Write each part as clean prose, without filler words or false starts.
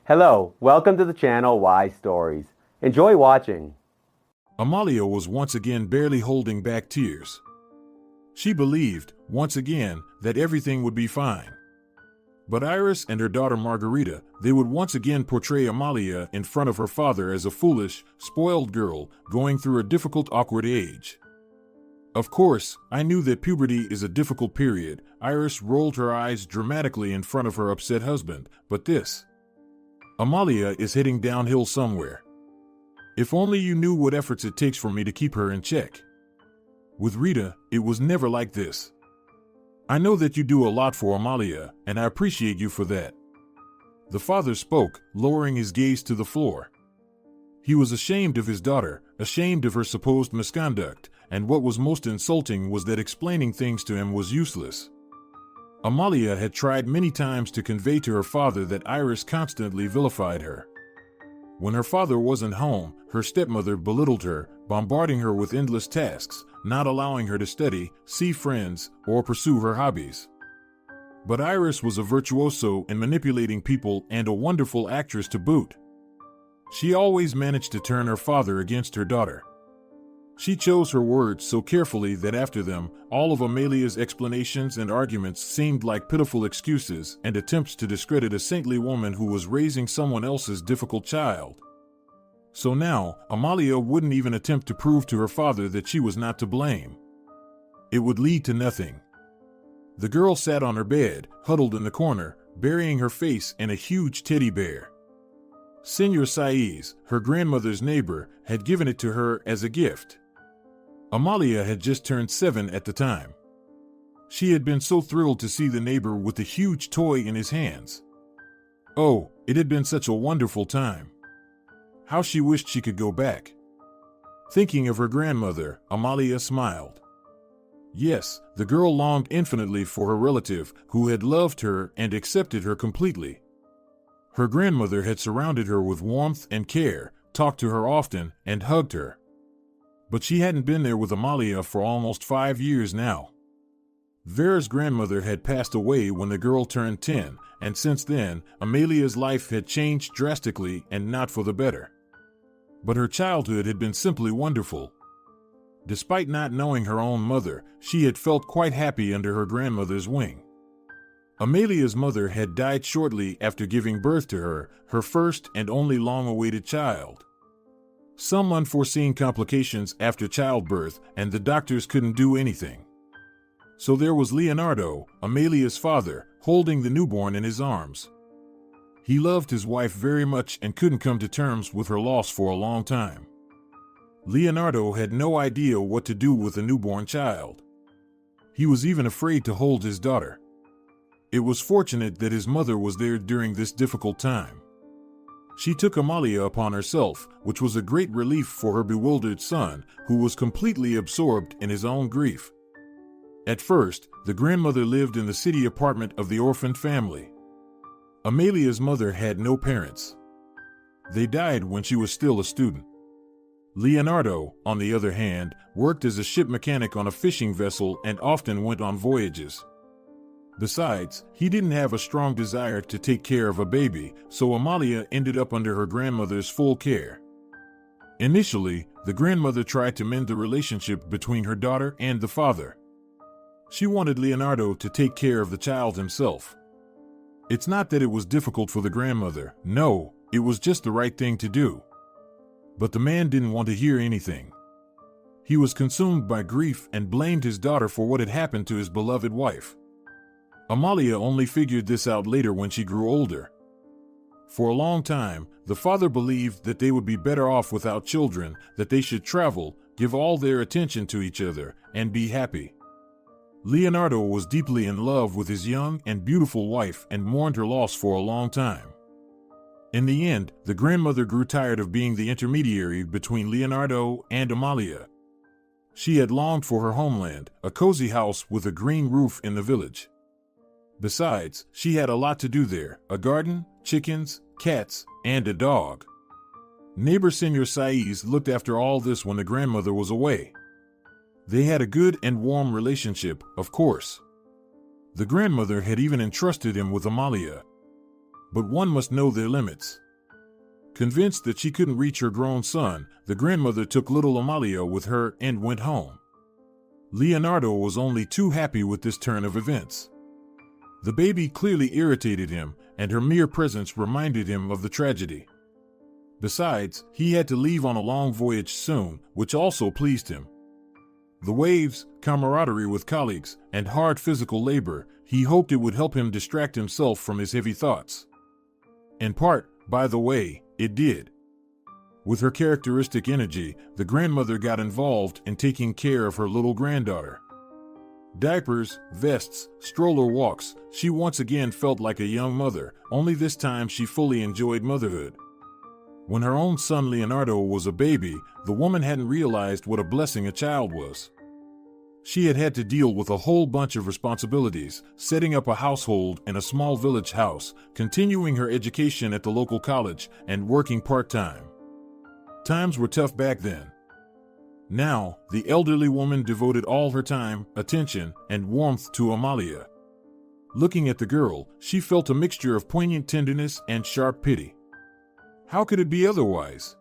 Hello, welcome to the channel Why Stories. Enjoy watching. Amalia was once again barely holding back tears. She believed, once again, that everything would be fine. But Iris and her daughter Margarita, they would once again portray Amalia in front of her father as a foolish, spoiled girl going through a difficult, awkward age. Of course, I knew that puberty is a difficult period. Iris rolled her eyes dramatically in front of her upset husband, but this. Amalia is heading downhill somewhere. If only you knew what efforts it takes for me to keep her in check. With Rita, it was never like this. I know that you do a lot for Amalia, and I appreciate you for that. The father spoke, lowering his gaze to the floor. He was ashamed of his daughter, ashamed of her supposed misconduct, and what was most insulting was that explaining things to him was useless. Amalia had tried many times to convey to her father that Iris constantly vilified her. When her father wasn't home, her stepmother belittled her, bombarding her with endless tasks, not allowing her to study, see friends, or pursue her hobbies. But Iris was a virtuoso in manipulating people and a wonderful actress to boot. She always managed to turn her father against her daughter. She chose her words so carefully that after them, all of Amalia's explanations and arguments seemed like pitiful excuses and attempts to discredit a saintly woman who was raising someone else's difficult child. So now, Amalia wouldn't even attempt to prove to her father that she was not to blame. It would lead to nothing. The girl sat on her bed, huddled in the corner, burying her face in a huge teddy bear. Senor Saiz, her grandmother's neighbor, had given it to her as a gift. Amalia had just turned 7 at the time. She had been so thrilled to see the neighbor with the huge toy in his hands. Oh, it had been such a wonderful time. How she wished she could go back. Thinking of her grandmother, Amalia smiled. Yes, the girl longed infinitely for her relative, who had loved her and accepted her completely. Her grandmother had surrounded her with warmth and care, talked to her often, and hugged her. But she hadn't been there with Amalia for almost 5 years now. Vera's grandmother had passed away when the girl turned 10, and since then, Amalia's life had changed drastically and not for the better. But her childhood had been simply wonderful. Despite not knowing her own mother, she had felt quite happy under her grandmother's wing. Amalia's mother had died shortly after giving birth to her, her first and only long-awaited child. Some unforeseen complications after childbirth, and the doctors couldn't do anything. So there was Leonardo, Amalia's father, holding the newborn in his arms. He loved his wife very much and couldn't come to terms with her loss for a long time. Leonardo had no idea what to do with a newborn child. He was even afraid to hold his daughter. It was fortunate that his mother was there during this difficult time. She took Amalia upon herself, which was a great relief for her bewildered son, who was completely absorbed in his own grief. At first, the grandmother lived in the city apartment of the orphaned family. Amalia's mother had no parents. They died when she was still a student. Leonardo, on the other hand, worked as a ship mechanic on a fishing vessel and often went on voyages. Besides, he didn't have a strong desire to take care of a baby, so Amalia ended up under her grandmother's full care. Initially, the grandmother tried to mend the relationship between her daughter and the father. She wanted Leonardo to take care of the child himself. It's not that it was difficult for the grandmother, no, it was just the right thing to do. But the man didn't want to hear anything. He was consumed by grief and blamed his daughter for what had happened to his beloved wife. Amalia only figured this out later when she grew older. For a long time, the father believed that they would be better off without children, that they should travel, give all their attention to each other, and be happy. Leonardo was deeply in love with his young and beautiful wife and mourned her loss for a long time. In the end, the grandmother grew tired of being the intermediary between Leonardo and Amalia. She had longed for her homeland, a cozy house with a green roof in the village. Besides, she had a lot to do there, a garden, chickens, cats, and a dog. Neighbor Senor Saiz looked after all this when the grandmother was away. They had a good and warm relationship, of course. The grandmother had even entrusted him with Amalia. but one must know their limits. Convinced that she couldn't reach her grown son, the grandmother took little Amalia with her and went home. Leonardo was only too happy with this turn of events. The baby clearly irritated him, and her mere presence reminded him of the tragedy. Besides, he had to leave on a long voyage soon, which also pleased him. The waves, camaraderie with colleagues, and hard physical labor, he hoped it would help him distract himself from his heavy thoughts. In part, by the way, it did. With her characteristic energy, the grandmother got involved in taking care of her little granddaughter. Diapers, vests, stroller walks, she once again felt like a young mother, only this time she fully enjoyed motherhood. When her own son Leonardo was a baby, the woman hadn't realized what a blessing a child was. She had to deal with a whole bunch of responsibilities, setting up a household in a small village house, continuing her education at the local college, and working part-time. Times were tough back then. Now, the elderly woman devoted all her time, attention, and warmth to Amalia. Looking at the girl, she felt a mixture of poignant tenderness and sharp pity. How could it be otherwise?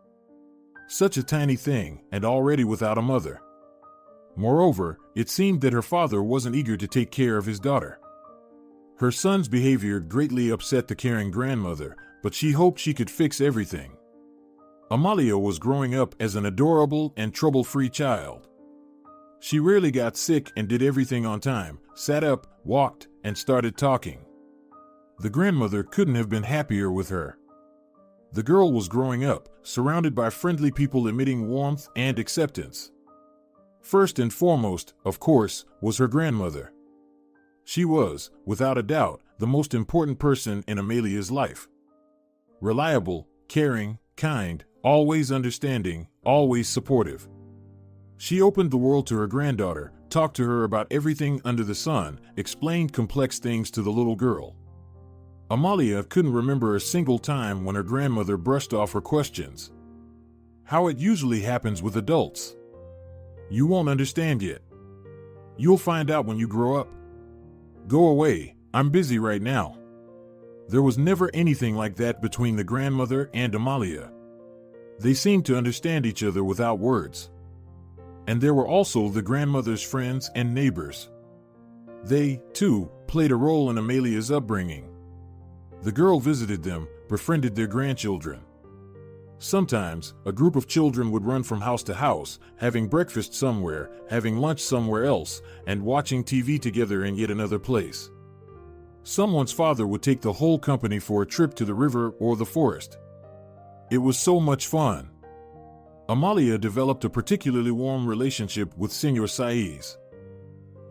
Such a tiny thing, and already without a mother. Moreover, it seemed that her father wasn't eager to take care of his daughter. Her son's behavior greatly upset the caring grandmother, but she hoped she could fix everything. Amalia was growing up as an adorable and trouble-free child. She rarely got sick and did everything on time, sat up, walked, and started talking. The grandmother couldn't have been happier with her. The girl was growing up, surrounded by friendly people emitting warmth and acceptance. First and foremost, of course, was her grandmother. She was, without a doubt, the most important person in Amalia's life. Reliable, caring, kind, always understanding, always supportive. She opened the world to her granddaughter, talked to her about everything under the sun, explained complex things to the little girl. Amalia couldn't remember a single time when her grandmother brushed off her questions. How it usually happens with adults. You won't understand yet. You'll find out when you grow up. Go away, I'm busy right now. There was never anything like that between the grandmother and Amalia. They seemed to understand each other without words. And there were also the grandmother's friends and neighbors. They, too, played a role in Amalia's upbringing. The girl visited them, befriended their grandchildren. Sometimes, a group of children would run from house to house, having breakfast somewhere, having lunch somewhere else, and watching TV together in yet another place. Someone's father would take the whole company for a trip to the river or the forest. It was so much fun. Amalia developed a particularly warm relationship with Senor Saiz.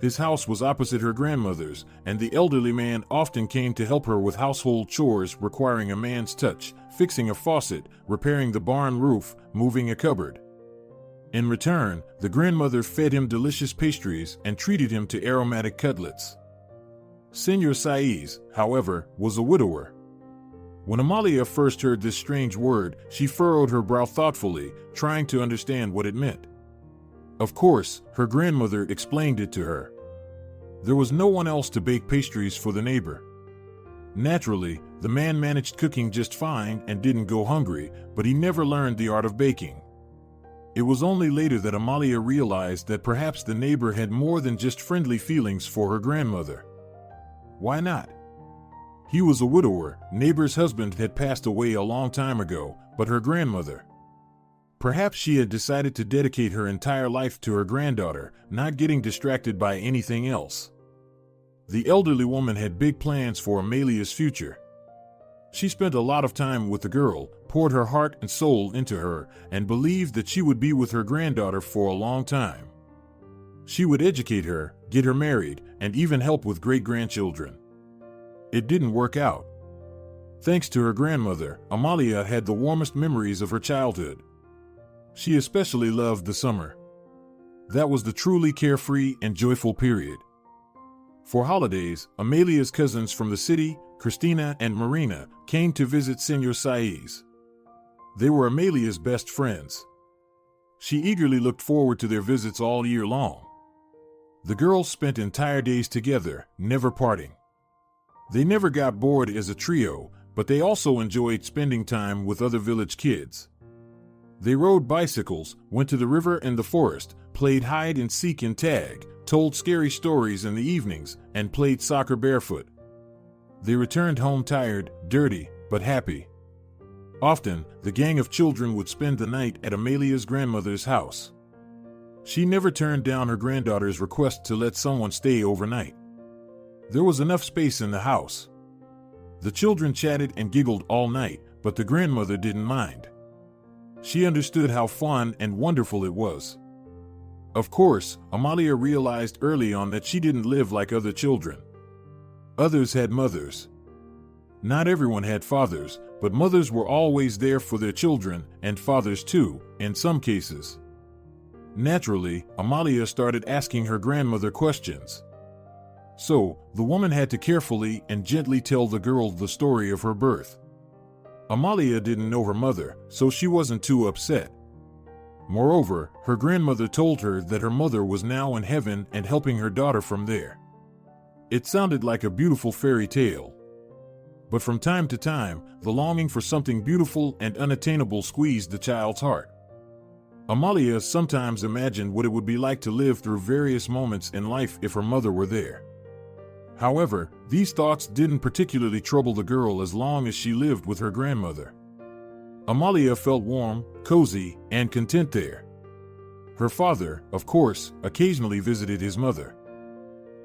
His house was opposite her grandmother's, and the elderly man often came to help her with household chores requiring a man's touch, fixing a faucet, repairing the barn roof, moving a cupboard. In return, the grandmother fed him delicious pastries and treated him to aromatic cutlets. Senor Saiz, however, was a widower. When Amalia first heard this strange word, she furrowed her brow thoughtfully, trying to understand what it meant. Of course, her grandmother explained it to her. There was no one else to bake pastries for the neighbor. Naturally, the man managed cooking just fine and didn't go hungry, but he never learned the art of baking. It was only later that Amalia realized that perhaps the neighbor had more than just friendly feelings for her grandmother. Why not? He was a widower, neighbor's husband had passed away a long time ago, but her grandmother. Perhaps she had decided to dedicate her entire life to her granddaughter, not getting distracted by anything else. The elderly woman had big plans for Amalia's future. She spent a lot of time with the girl, poured her heart and soul into her, and believed that she would be with her granddaughter for a long time. She would educate her, get her married, and even help with great-grandchildren. It didn't work out. Thanks to her grandmother, Amalia had the warmest memories of her childhood. She especially loved the summer. That was the truly carefree and joyful period. For holidays, Amalia's cousins from the city, Christina and Marina, came to visit Senor Saiz. They were Amalia's best friends. She eagerly looked forward to their visits all year long. The girls spent entire days together, never parting. They never got bored as a trio, but they also enjoyed spending time with other village kids. They rode bicycles, went to the river and the forest, played hide and seek and tag, told scary stories in the evenings, and played soccer barefoot. They returned home tired, dirty, but happy. Often, the gang of children would spend the night at Amalia's grandmother's house. She never turned down her granddaughter's request to let someone stay overnight. There was enough space in the house. The children chatted and giggled all night, but the grandmother didn't mind. She understood how fun and wonderful it was. Of course, Amalia realized early on that she didn't live like other children. Others had mothers. Not everyone had fathers, but mothers were always there for their children, and fathers too, in some cases. Naturally, Amalia started asking her grandmother questions. So, the woman had to carefully and gently tell the girl the story of her birth. Amalia didn't know her mother, so she wasn't too upset. Moreover, her grandmother told her that her mother was now in heaven and helping her daughter from there. It sounded like a beautiful fairy tale. But from time to time, the longing for something beautiful and unattainable squeezed the child's heart. Amalia sometimes imagined what it would be like to live through various moments in life if her mother were there. However, these thoughts didn't particularly trouble the girl as long as she lived with her grandmother. Amalia felt warm, cozy, and content there. Her father, of course, occasionally visited his mother.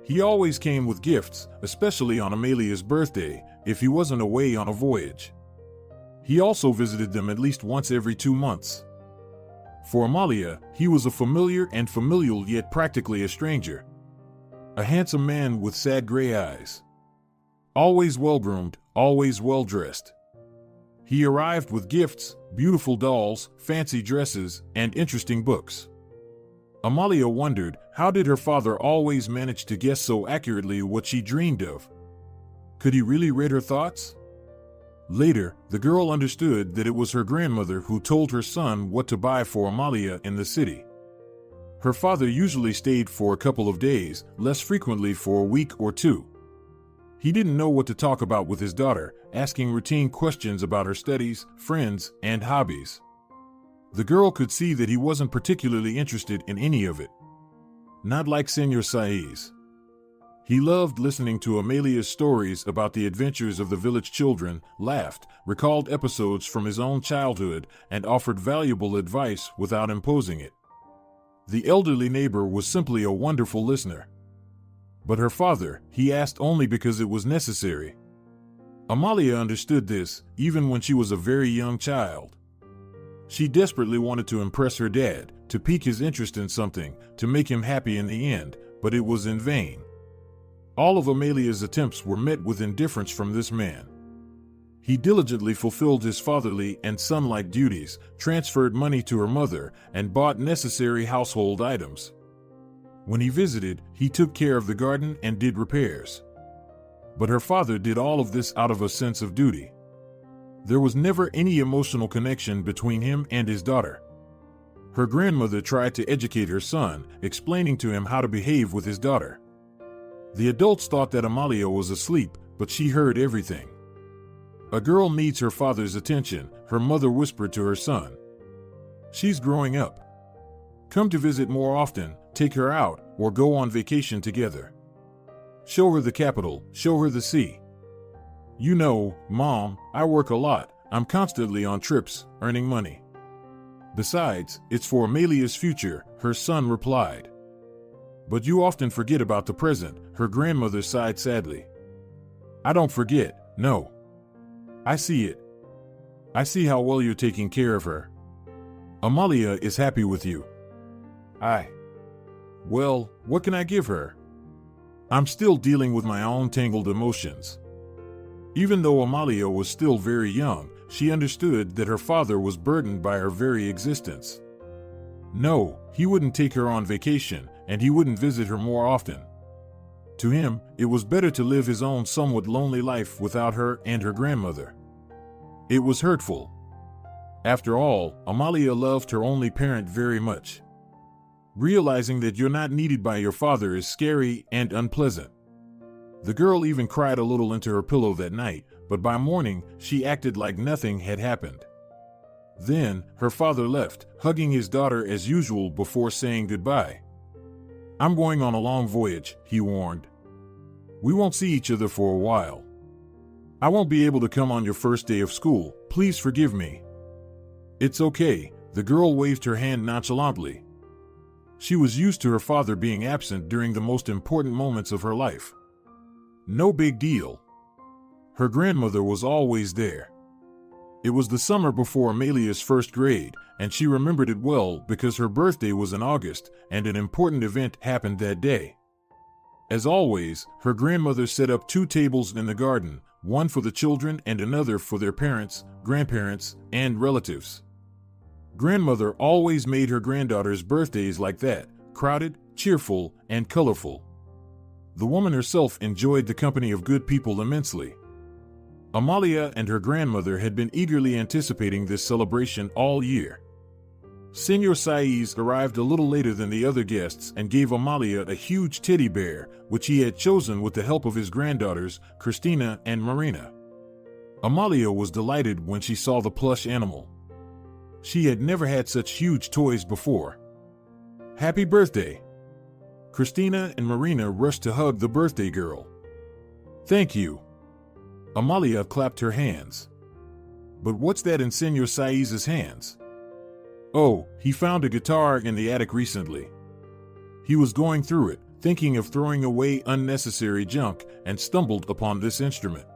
He always came with gifts, especially on Amalia's birthday, if he wasn't away on a voyage. He also visited them at least once every 2 months. For Amalia, he was a familiar and familial yet practically a stranger. A handsome man with sad gray eyes. Always well-groomed, always well-dressed. He arrived with gifts, beautiful dolls, fancy dresses, and interesting books. Amalia wondered, how did her father always manage to guess so accurately what she dreamed of? Could he really read her thoughts? Later, the girl understood that it was her grandmother who told her son what to buy for Amalia in the city. Her father usually stayed for a couple of days, less frequently for a week or two. He didn't know what to talk about with his daughter, asking routine questions about her studies, friends, and hobbies. The girl could see that he wasn't particularly interested in any of it. Not like Senor Saiz. He loved listening to Amalia's stories about the adventures of the village children, laughed, recalled episodes from his own childhood, and offered valuable advice without imposing it. The elderly neighbor was simply a wonderful listener. But her father, he asked only because it was necessary. Amalia understood this, even when she was a very young child. She desperately wanted to impress her dad, to pique his interest in something, to make him happy in the end, but it was in vain. All of Amalia's attempts were met with indifference from this man. He diligently fulfilled his fatherly and son-like duties, transferred money to her mother, and bought necessary household items. When he visited, he took care of the garden and did repairs. But her father did all of this out of a sense of duty. There was never any emotional connection between him and his daughter. Her grandmother tried to educate her son, explaining to him how to behave with his daughter. The adults thought that Amalia was asleep, but she heard everything. "A girl needs her father's attention," her mother whispered to her son. "She's growing up. Come to visit more often, take her out, or go on vacation together. Show her the capital, show her the sea. You know, Mom, I work a lot, I'm constantly on trips, earning money. Besides, it's for Amalia's future," her son replied. "But you often forget about the present," her grandmother sighed sadly. "I don't forget, no. I see it. I see how well you're taking care of her. Amalia is happy with you." Well, what can I give her? I'm still dealing with my own tangled emotions." Even though Amalia was still very young, she understood that her father was burdened by her very existence. No, he wouldn't take her on vacation, and he wouldn't visit her more often. To him, it was better to live his own somewhat lonely life without her and her grandmother. It was hurtful. After all, Amalia loved her only parent very much. Realizing that you're not needed by your father is scary and unpleasant. The girl even cried a little into her pillow that night, but by morning she acted like nothing had happened. Then, her father left, hugging his daughter as usual before saying goodbye. "I'm going on a long voyage," he warned. "We won't see each other for a while. I won't be able to come on your first day of school. Please forgive me." "It's okay," the girl waved her hand nonchalantly. She was used to her father being absent during the most important moments of her life. No big deal. Her grandmother was always there. It was the summer before Amalia's first grade, and she remembered it well because her birthday was in August and an important event happened that day. As always, her grandmother set up 2 tables in the garden, one for the children and another for their parents, grandparents, and relatives. Grandmother always made her granddaughters' birthdays like that, crowded, cheerful, and colorful. The woman herself enjoyed the company of good people immensely. Amalia and her grandmother had been eagerly anticipating this celebration all year. Senor Saiz arrived a little later than the other guests and gave Amalia a huge teddy bear, which he had chosen with the help of his granddaughters, Christina and Marina. Amalia was delighted when she saw the plush animal. She had never had such huge toys before. "Happy birthday!" Christina and Marina rushed to hug the birthday girl. "Thank you." Amalia clapped her hands. "But what's that in Senor Saiz's hands?" "Oh, he found a guitar in the attic recently. He was going through it, thinking of throwing away unnecessary junk, and stumbled upon this instrument."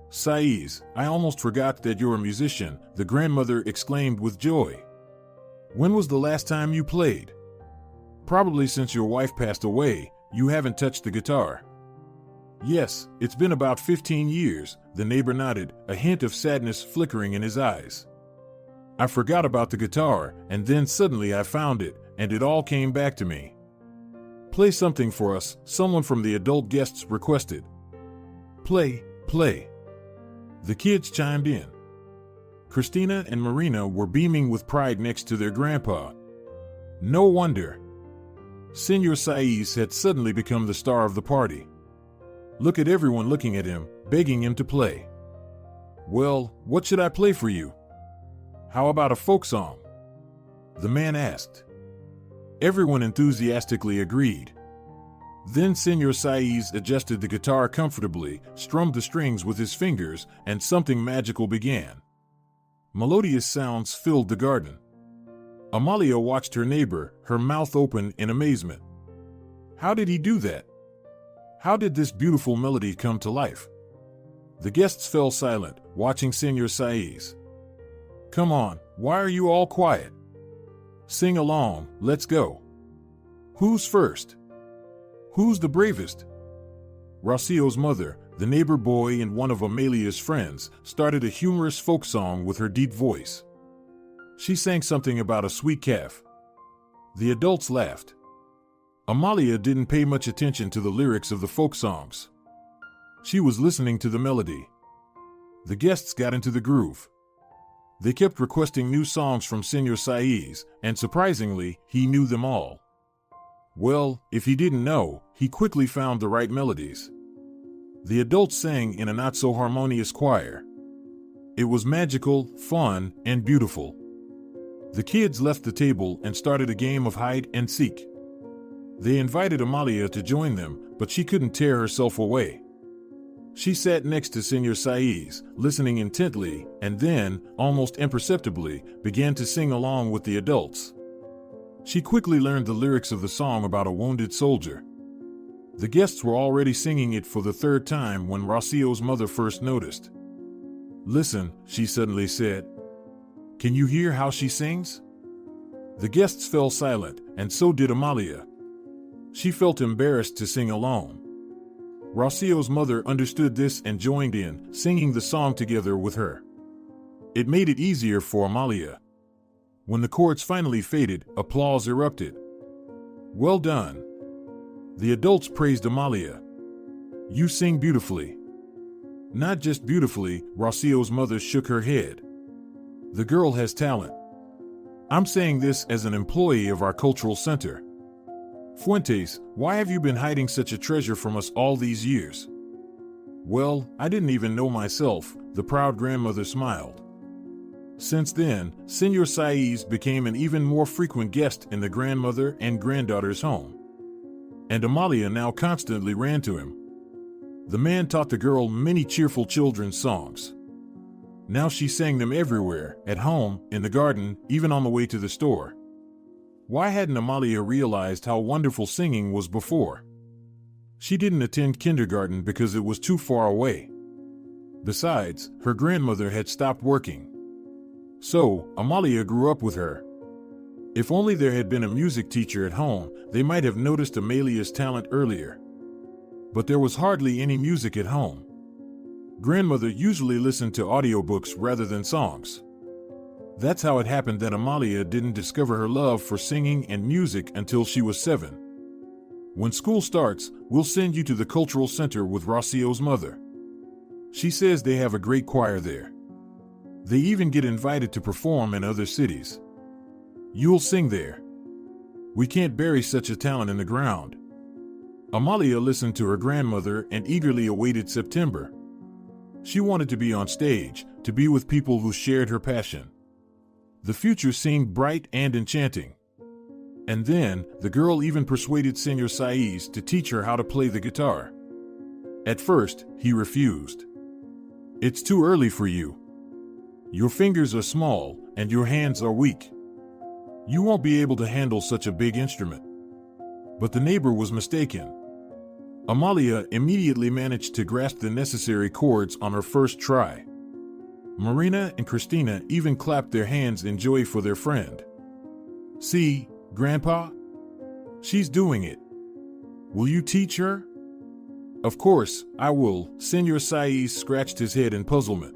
"Saiz, I almost forgot that you're a musician," the grandmother exclaimed with joy. "When was the last time you played?" "Probably since your wife passed away. You haven't touched the guitar." "Yes, it's been about 15 years, the neighbor nodded, a hint of sadness flickering in his eyes. "I forgot about the guitar, and then suddenly I found it, and it all came back to me." "Play something for us," someone from the adult guests requested. "Play, play." The kids chimed in. Christina and Marina were beaming with pride next to their grandpa. No wonder. Senor Saiz had suddenly become the star of the party. Look at everyone looking at him, begging him to play. "Well, what should I play for you? How about a folk song?" the man asked. Everyone enthusiastically agreed. Then Senor Saiz adjusted the guitar comfortably, strummed the strings with his fingers, and something magical began. Melodious sounds filled the garden. Amalia watched her neighbor, her mouth open in amazement. How did he do that? How did this beautiful melody come to life? The guests fell silent, watching Senor Saiz. "Come on, why are you all quiet? Sing along, let's go. Who's first? Who's the bravest?" Rocio's mother, the neighbor boy and one of Amalia's friends, started a humorous folk song with her deep voice. She sang something about a sweet calf. The adults laughed. Amalia didn't pay much attention to the lyrics of the folk songs. She was listening to the melody. The guests got into the groove. They kept requesting new songs from Senor Saiz, and surprisingly, he knew them all. Well, if he didn't know, he quickly found the right melodies. The adults sang in a not-so-harmonious choir. It was magical, fun, and beautiful. The kids left the table and started a game of hide and seek. They invited Amalia to join them, but she couldn't tear herself away. She sat next to Senor Saiz, listening intently, and then, almost imperceptibly, began to sing along with the adults. She quickly learned the lyrics of the song about a wounded soldier. The guests were already singing it for the third time when Rocio's mother first noticed. "Listen," she suddenly said. "Can you hear how she sings?" The guests fell silent, and so did Amalia. She felt embarrassed to sing alone. Rocio's mother understood this and joined in, singing the song together with her. It made it easier for Amalia. When the chords finally faded, applause erupted. "Well done." The adults praised Amalia. "You sing beautifully." Not just beautifully, Rocio's mother shook her head. "The girl has talent. I'm saying this as an employee of our cultural center. Fuentes, why have you been hiding such a treasure from us all these years? Well, I didn't even know myself, the proud grandmother smiled. Since then, Senor Saiz became an even more frequent guest in the grandmother and granddaughter's home. And Amalia now constantly ran to him. The man taught the girl many cheerful children's songs. Now she sang them everywhere, at home, in the garden, even on the way to the store. Why hadn't Amalia realized how wonderful singing was before? She didn't attend kindergarten because it was too far away. Besides, her grandmother had stopped working. So, Amalia grew up with her. If only there had been a music teacher at home, they might have noticed Amalia's talent earlier. But there was hardly any music at home. Grandmother usually listened to audiobooks rather than songs. That's how it happened that Amalia didn't discover her love for singing and music until she was 7. When school starts, we'll send you to the cultural center with Rocio's mother. She says they have a great choir there. They even get invited to perform in other cities. You'll sing there. We can't bury such a talent in the ground. Amalia listened to her grandmother and eagerly awaited September. She wanted to be on stage, to be with people who shared her passion. The future seemed bright and enchanting. And then, the girl even persuaded Senor Saiz to teach her how to play the guitar. At first, he refused. It's too early for you. Your fingers are small, and your hands are weak. You won't be able to handle such a big instrument. But the neighbor was mistaken. Amalia immediately managed to grasp the necessary chords on her first try. Marina and Christina even clapped their hands in joy for their friend. See, Grandpa? She's doing it. Will you teach her? Of course, I will. Senor Saiz scratched his head in puzzlement.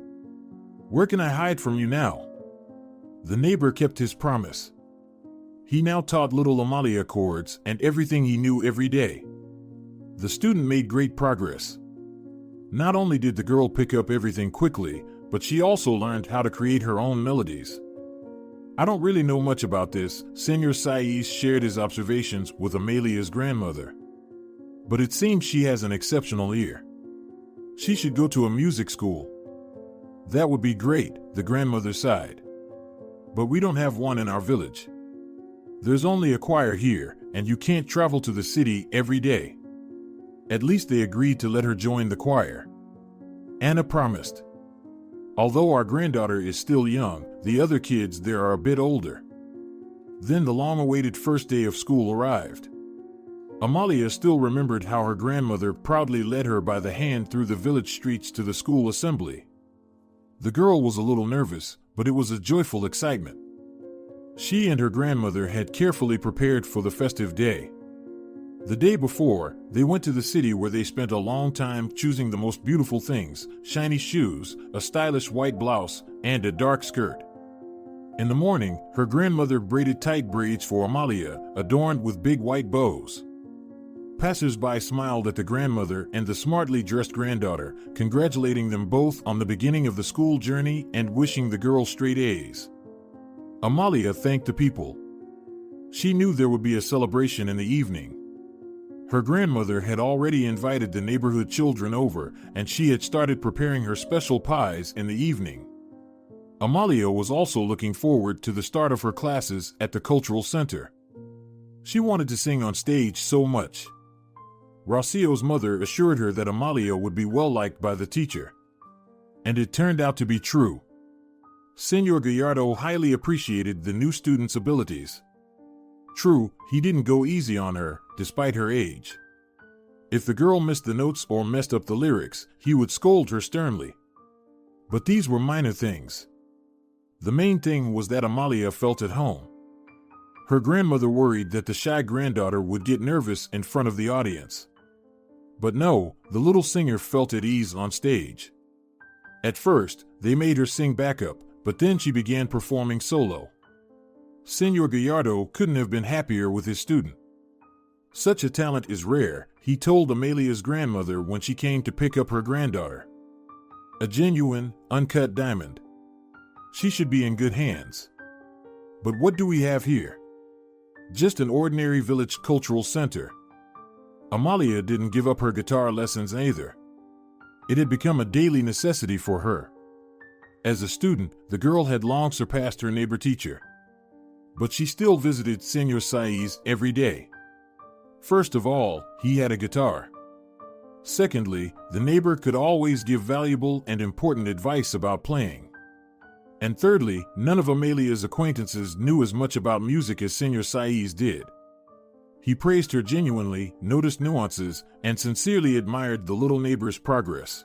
Where can I hide from you now? The neighbor kept his promise. He now taught little Amalia chords and everything he knew every day. The student made great progress. Not only did the girl pick up everything quickly, but she also learned how to create her own melodies. I don't really know much about this, Senor Saiz shared his observations with Amalia's grandmother. But it seems she has an exceptional ear. She should go to a music school. That would be great, the grandmother sighed. But we don't have one in our village. There's only a choir here, and you can't travel to the city every day. At least they agreed to let her join the choir. Anna promised. Although our granddaughter is still young, the other kids there are a bit older. Then the long-awaited first day of school arrived. Amalia still remembered how her grandmother proudly led her by the hand through the village streets to the school assembly. The girl was a little nervous, but it was a joyful excitement. She and her grandmother had carefully prepared for the festive day. The day before, they went to the city where they spent a long time choosing the most beautiful things: shiny shoes, a stylish white blouse, and a dark skirt. In the morning, her grandmother braided tight braids for Amalia, adorned with big white bows. Passers-by smiled at the grandmother and the smartly dressed granddaughter, congratulating them both on the beginning of the school journey and wishing the girl straight A's. Amalia thanked the people. She knew there would be a celebration in the evening. Her grandmother had already invited the neighborhood children over, and she had started preparing her special pies in the evening. Amalia was also looking forward to the start of her classes at the cultural center. She wanted to sing on stage so much. Rocio's mother assured her that Amalia would be well liked by the teacher. And it turned out to be true. Senor Gallardo highly appreciated the new student's abilities. True, he didn't go easy on her, despite her age. If the girl missed the notes or messed up the lyrics, he would scold her sternly. But these were minor things. The main thing was that Amalia felt at home. Her grandmother worried that the shy granddaughter would get nervous in front of the audience. But no, the little singer felt at ease on stage. At first, they made her sing backup, but then she began performing solo. Senor Gallardo couldn't have been happier with his student. Such a talent is rare, he told Amalia's grandmother when she came to pick up her granddaughter. A genuine, uncut diamond. She should be in good hands. But what do we have here? just an ordinary village cultural center. Amalia didn't give up her guitar lessons either. It had become a daily necessity for her. As a student, the girl had long surpassed her neighbor teacher. But she still visited Senor Saiz every day. First of all, he had a guitar. Secondly, the neighbor could always give valuable and important advice about playing. And thirdly, none of Amalia's acquaintances knew as much about music as Senor Saiz did. He praised her genuinely, noticed nuances, and sincerely admired the little neighbor's progress.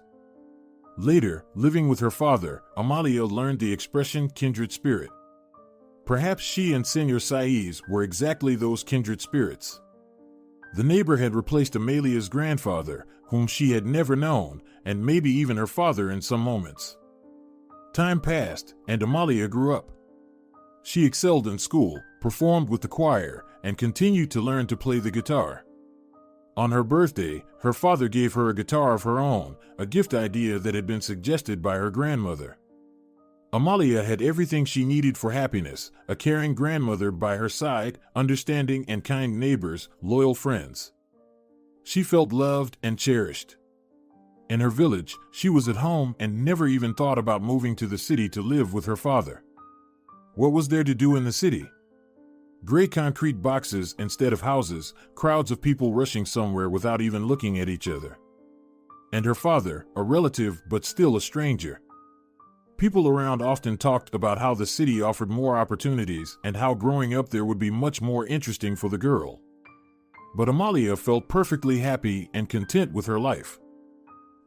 Later, living with her father, Amalia learned the expression kindred spirit. Perhaps she and Senor Saiz were exactly those kindred spirits. The neighbor had replaced Amalia's grandfather, whom she had never known, and maybe even her father in some moments. Time passed, and Amalia grew up. She excelled in school, performed with the choir, and continued to learn to play the guitar. On her birthday, her father gave her a guitar of her own, a gift idea that had been suggested by her grandmother. Amalia had everything she needed for happiness: a caring grandmother by her side, understanding and kind neighbors, loyal friends. She felt loved and cherished. In her village, she was at home and never even thought about moving to the city to live with her father. What was there to do in the city? Gray concrete boxes instead of houses, crowds of people rushing somewhere without even looking at each other. And her father, a relative but still a stranger. People around often talked about how the city offered more opportunities and how growing up there would be much more interesting for the girl. But Amalia felt perfectly happy and content with her life.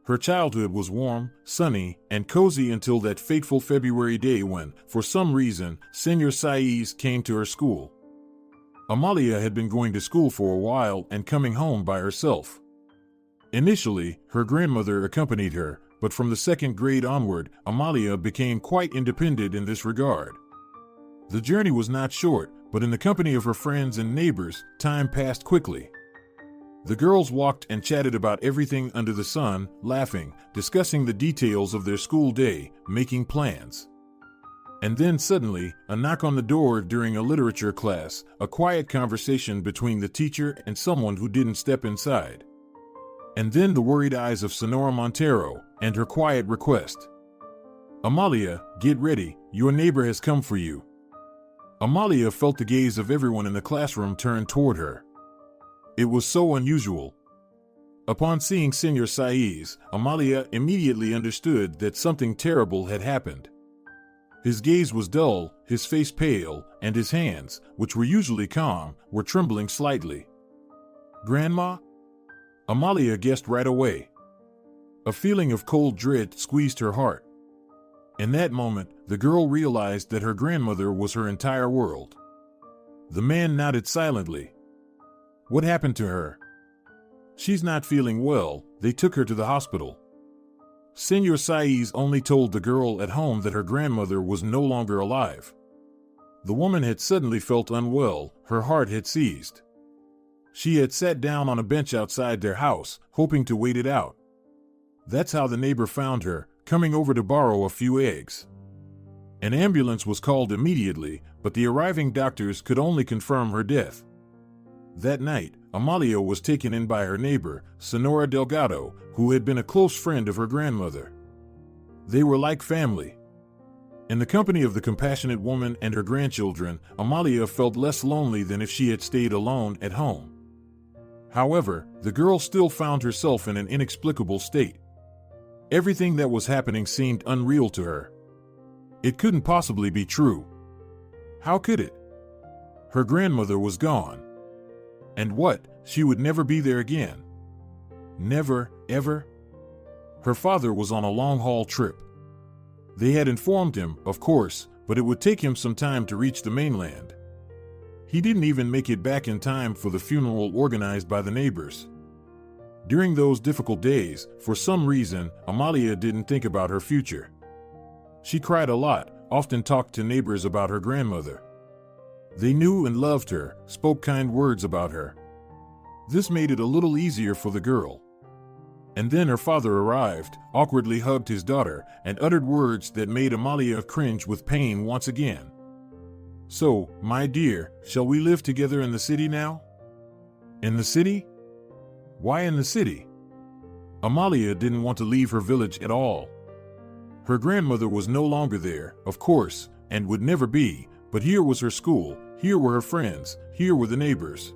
Her childhood was warm, sunny, and cozy until that fateful February day when, for some reason, Senor Saiz came to her school. Amalia had been going to school for a while and coming home by herself. Initially, her grandmother accompanied her, but from the second grade onward, Amalia became quite independent in this regard. The journey was not short, but in the company of her friends and neighbors, time passed quickly. The girls walked and chatted about everything under the sun, laughing, discussing the details of their school day, making plans. And then suddenly, a knock on the door during a literature class, a quiet conversation between the teacher and someone who didn't step inside. And then the worried eyes of Sonora Montero, and her quiet request. "Amalia, get ready, your neighbor has come for you." Amalia felt the gaze of everyone in the classroom turn toward her. It was so unusual. Upon seeing Senor Saiz, Amalia immediately understood that something terrible had happened. His gaze was dull, his face pale, and his hands, which were usually calm, were trembling slightly. "Grandma?" Amalia guessed right away. A feeling of cold dread squeezed her heart. In that moment, the girl realized that her grandmother was her entire world. The man nodded silently. "What happened to her?" "She's not feeling well. They took her to the hospital." Senor Saiz only told the girl at home that her grandmother was no longer alive. The woman had suddenly felt unwell, her heart had seized. She had sat down on a bench outside their house, hoping to wait it out. That's how the neighbor found her, coming over to borrow a few eggs. An ambulance was called immediately, but the arriving doctors could only confirm her death. That night, Amalia was taken in by her neighbor, Sonora Delgado, who had been a close friend of her grandmother. They were like family. In the company of the compassionate woman and her grandchildren, Amalia felt less lonely than if she had stayed alone at home. However, the girl still found herself in an inexplicable state. Everything that was happening seemed unreal to her. It couldn't possibly be true. How could it? Her grandmother was gone. And what? She would never be there again. Never, ever? Her father was on a long-haul trip. They had informed him, of course, but it would take him some time to reach the mainland. He didn't even make it back in time for the funeral organized by the neighbors. During those difficult days, for some reason, Amalia didn't think about her future. She cried a lot, often talked to neighbors about her grandmother. They knew and loved her, spoke kind words about her. This made it a little easier for the girl. And then her father arrived, awkwardly hugged his daughter, and uttered words that made Amalia cringe with pain once again. "So, my dear, shall we live together in the city now?" "In the city? Why in the city?" Amalia didn't want to leave her village at all. Her grandmother was no longer there, of course, and would never be, but here was her school, here were her friends, here were the neighbors.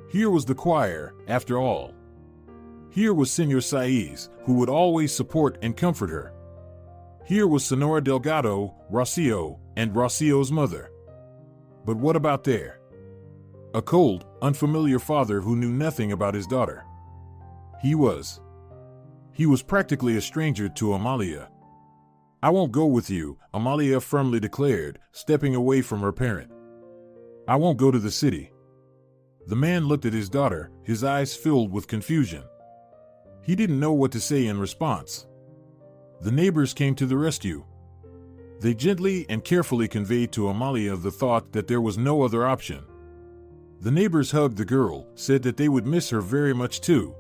Here was the choir, after all. Here was Señor Saiz, who would always support and comfort her. Here was Sonora Delgado, Rocio, and Rocio's mother. But what about there? A cold, unfamiliar father who knew nothing about his daughter. He was practically a stranger to Amalia. "I won't go with you," Amalia firmly declared, stepping away from her parent. "I won't go to the city." The man looked at his daughter, his eyes filled with confusion. He didn't know what to say in response. The neighbors came to the rescue. They gently and carefully conveyed to Amalia the thought that there was no other option. The neighbors hugged the girl, said that they would miss her very much too.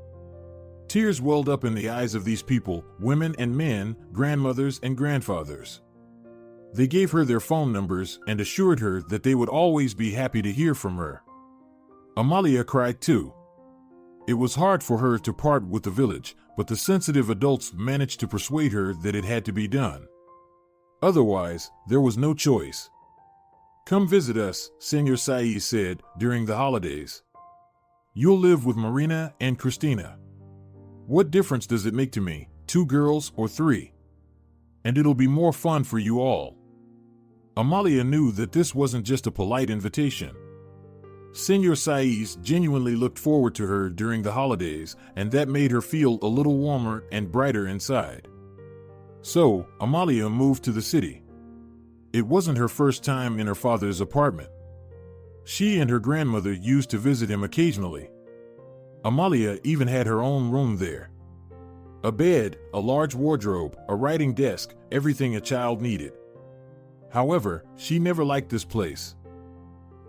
Tears welled up in the eyes of these people, women and men, grandmothers and grandfathers. They gave her their phone numbers and assured her that they would always be happy to hear from her. Amalia cried too. It was hard for her to part with the village, but the sensitive adults managed to persuade her that it had to be done. Otherwise, there was no choice. "Come visit us," Señor Saiz said, during the holidays. "You'll live with Marina and Christina. What difference does it make to me, 2 girls or 3? And it'll be more fun for you all." Amalia knew that this wasn't just a polite invitation. Señor Saiz genuinely looked forward to her during the holidays, and that made her feel a little warmer and brighter inside. So, Amalia moved to the city. It wasn't her first time in her father's apartment. She and her grandmother used to visit him occasionally. Amalia even had her own room there. A bed, a large wardrobe, a writing desk, everything a child needed. However, she never liked this place.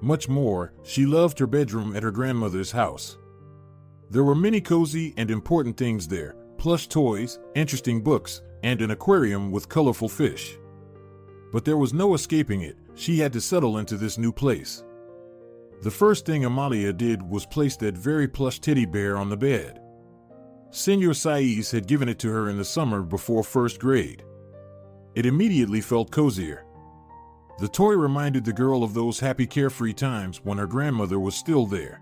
Much more, she loved her bedroom at her grandmother's house. There were many cozy and important things there, plush toys, interesting books, and an aquarium with colorful fish. But there was no escaping it, she had to settle into this new place. The first thing Amalia did was place that very plush teddy bear on the bed. Señor Saiz had given it to her in the summer before first grade. It immediately felt cozier. The toy reminded the girl of those happy carefree times when her grandmother was still there.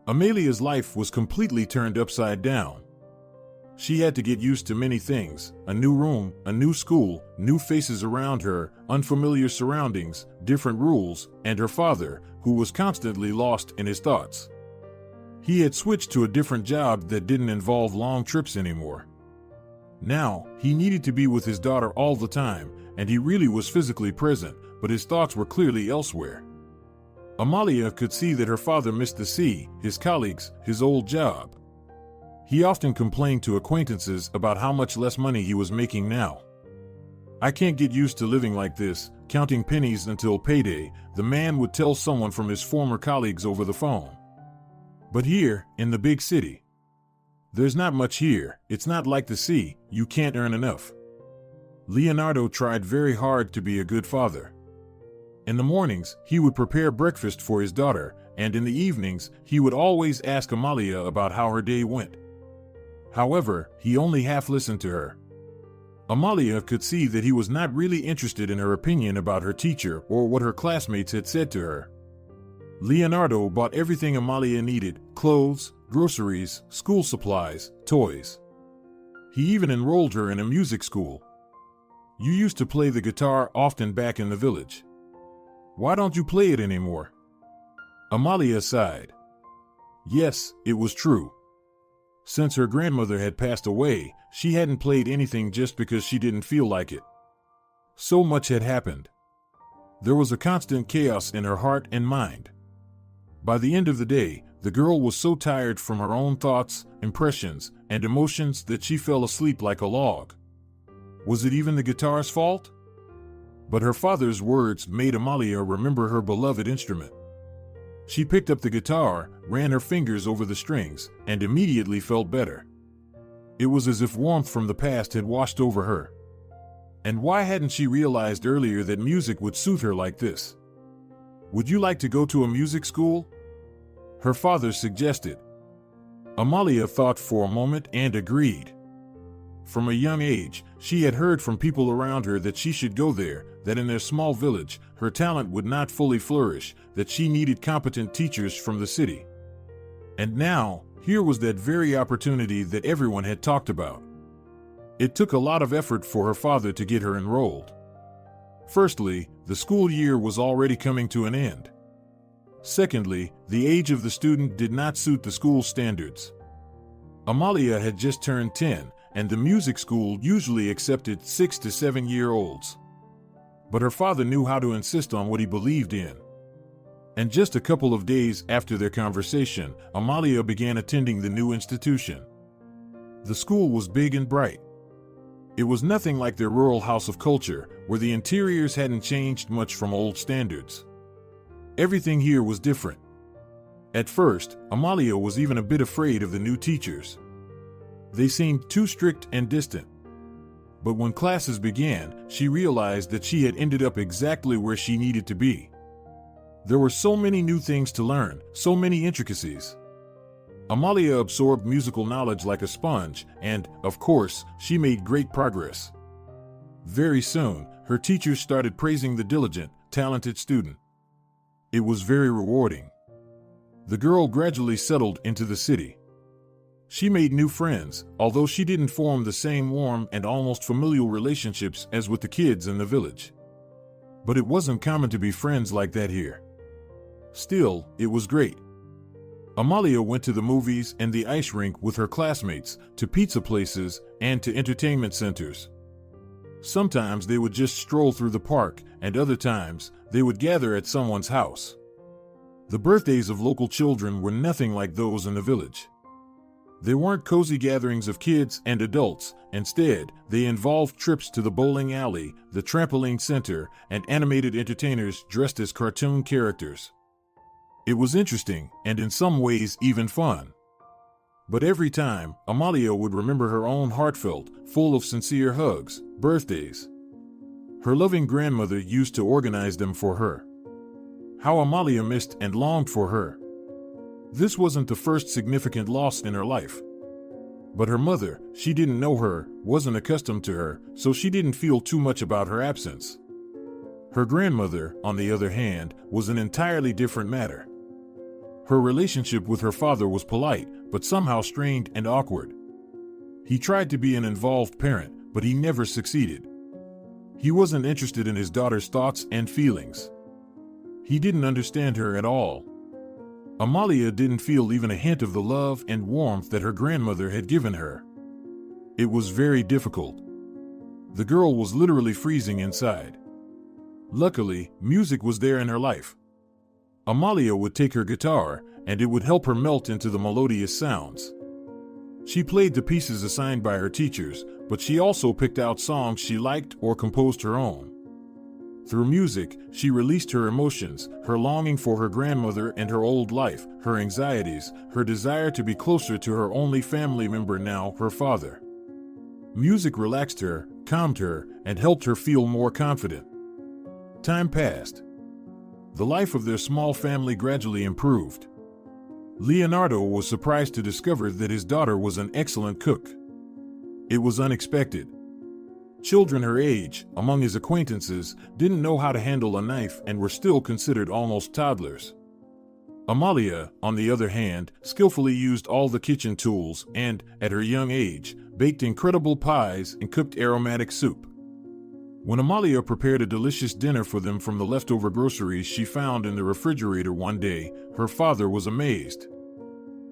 Amalia's life was completely turned upside down. She had to get used to many things: a new room, a new school, new faces around her, unfamiliar surroundings, different rules, and her father, who was constantly lost in his thoughts. He had switched to a different job that didn't involve long trips anymore. Now, he needed to be with his daughter all the time, and he really was physically present, but his thoughts were clearly elsewhere. Amalia could see that her father missed the sea, his colleagues, his old job. He often complained to acquaintances about how much less money he was making now. "I can't get used to living like this, counting pennies until payday," the man would tell someone from his former colleagues over the phone. But here, in the big city, there's not much here. It's not like the sea, you can't earn enough. Leonardo tried very hard to be a good father. In the mornings, he would prepare breakfast for his daughter, and in the evenings, he would always ask Amalia about how her day went. However, he only half listened to her. Amalia could see that he was not really interested in her opinion about her teacher or what her classmates had said to her. Leonardo bought everything Amalia needed: clothes, groceries, school supplies, toys. He even enrolled her in a music school. "You used to play the guitar often back in the village. Why don't you play it anymore?" Amalia sighed. Yes, it was true. Since her grandmother had passed away, she hadn't played anything just because she didn't feel like it. So much had happened. There was a constant chaos in her heart and mind. By the end of the day, the girl was so tired from her own thoughts, impressions, and emotions that she fell asleep like a log. Was it even the guitar's fault? But her father's words made Amalia remember her beloved instrument. She picked up the guitar, ran her fingers over the strings, and immediately felt better. It was as if warmth from the past had washed over her. And why hadn't she realized earlier that music would soothe her like this? "Would you like to go to a music school?" her father suggested. Amalia thought for a moment and agreed. From a young age, she had heard from people around her that she should go there, that in their small village, her talent would not fully flourish, that she needed competent teachers from the city. And now, here was that very opportunity that everyone had talked about. It took a lot of effort for her father to get her enrolled. Firstly, the school year was already coming to an end. Secondly, the age of the student did not suit the school standards. Amalia had just turned 10, and the music school usually accepted 6 to 7-year-olds. But her father knew how to insist on what he believed in. And just a couple of days after their conversation, Amalia began attending the new institution. The school was big and bright. It was nothing like their rural house of culture, where the interiors hadn't changed much from old standards. Everything here was different. At first, Amalia was even a bit afraid of the new teachers. They seemed too strict and distant. But when classes began, she realized that she had ended up exactly where she needed to be. There were so many new things to learn, so many intricacies. Amalia absorbed musical knowledge like a sponge, and, of course, she made great progress. Very soon, her teachers started praising the diligent, talented student. It was very rewarding. The girl gradually settled into the city. She made new friends, although she didn't form the same warm and almost familial relationships as with the kids in the village. But it wasn't common to be friends like that here. Still, it was great. Amalia went to the movies and the ice rink with her classmates, to pizza places, and to entertainment centers. Sometimes they would just stroll through the park, and other times, they would gather at someone's house. The birthdays of local children were nothing like those in the village. They weren't cozy gatherings of kids and adults. Instead, they involved trips to the bowling alley, the trampoline center, and animated entertainers dressed as cartoon characters. It was interesting, and in some ways even fun. But every time, Amalia would remember her own heartfelt, full of sincere hugs, birthdays. Her loving grandmother used to organize them for her. How Amalia missed and longed for her. This wasn't the first significant loss in her life. But her mother, she didn't know her, wasn't accustomed to her, so she didn't feel too much about her absence. Her grandmother, on the other hand, was an entirely different matter. Her relationship with her father was polite, but somehow strained and awkward. He tried to be an involved parent, but he never succeeded. He wasn't interested in his daughter's thoughts and feelings. He didn't understand her at all. Amalia didn't feel even a hint of the love and warmth that her grandmother had given her. It was very difficult. The girl was literally freezing inside. Luckily, music was there in her life. Amalia would take her guitar, and it would help her melt into the melodious sounds. She played the pieces assigned by her teachers, but she also picked out songs she liked or composed her own. Through music, she released her emotions, her longing for her grandmother and her old life, her anxieties, her desire to be closer to her only family member now, her father. Music relaxed her, calmed her, and helped her feel more confident. Time passed. The life of their small family gradually improved. Leonardo was surprised to discover that his daughter was an excellent cook. It was unexpected. Children her age, among his acquaintances, didn't know how to handle a knife and were still considered almost toddlers. Amalia, on the other hand, skillfully used all the kitchen tools and, at her young age, baked incredible pies and cooked aromatic soup. When Amalia prepared a delicious dinner for them from the leftover groceries she found in the refrigerator one day, her father was amazed.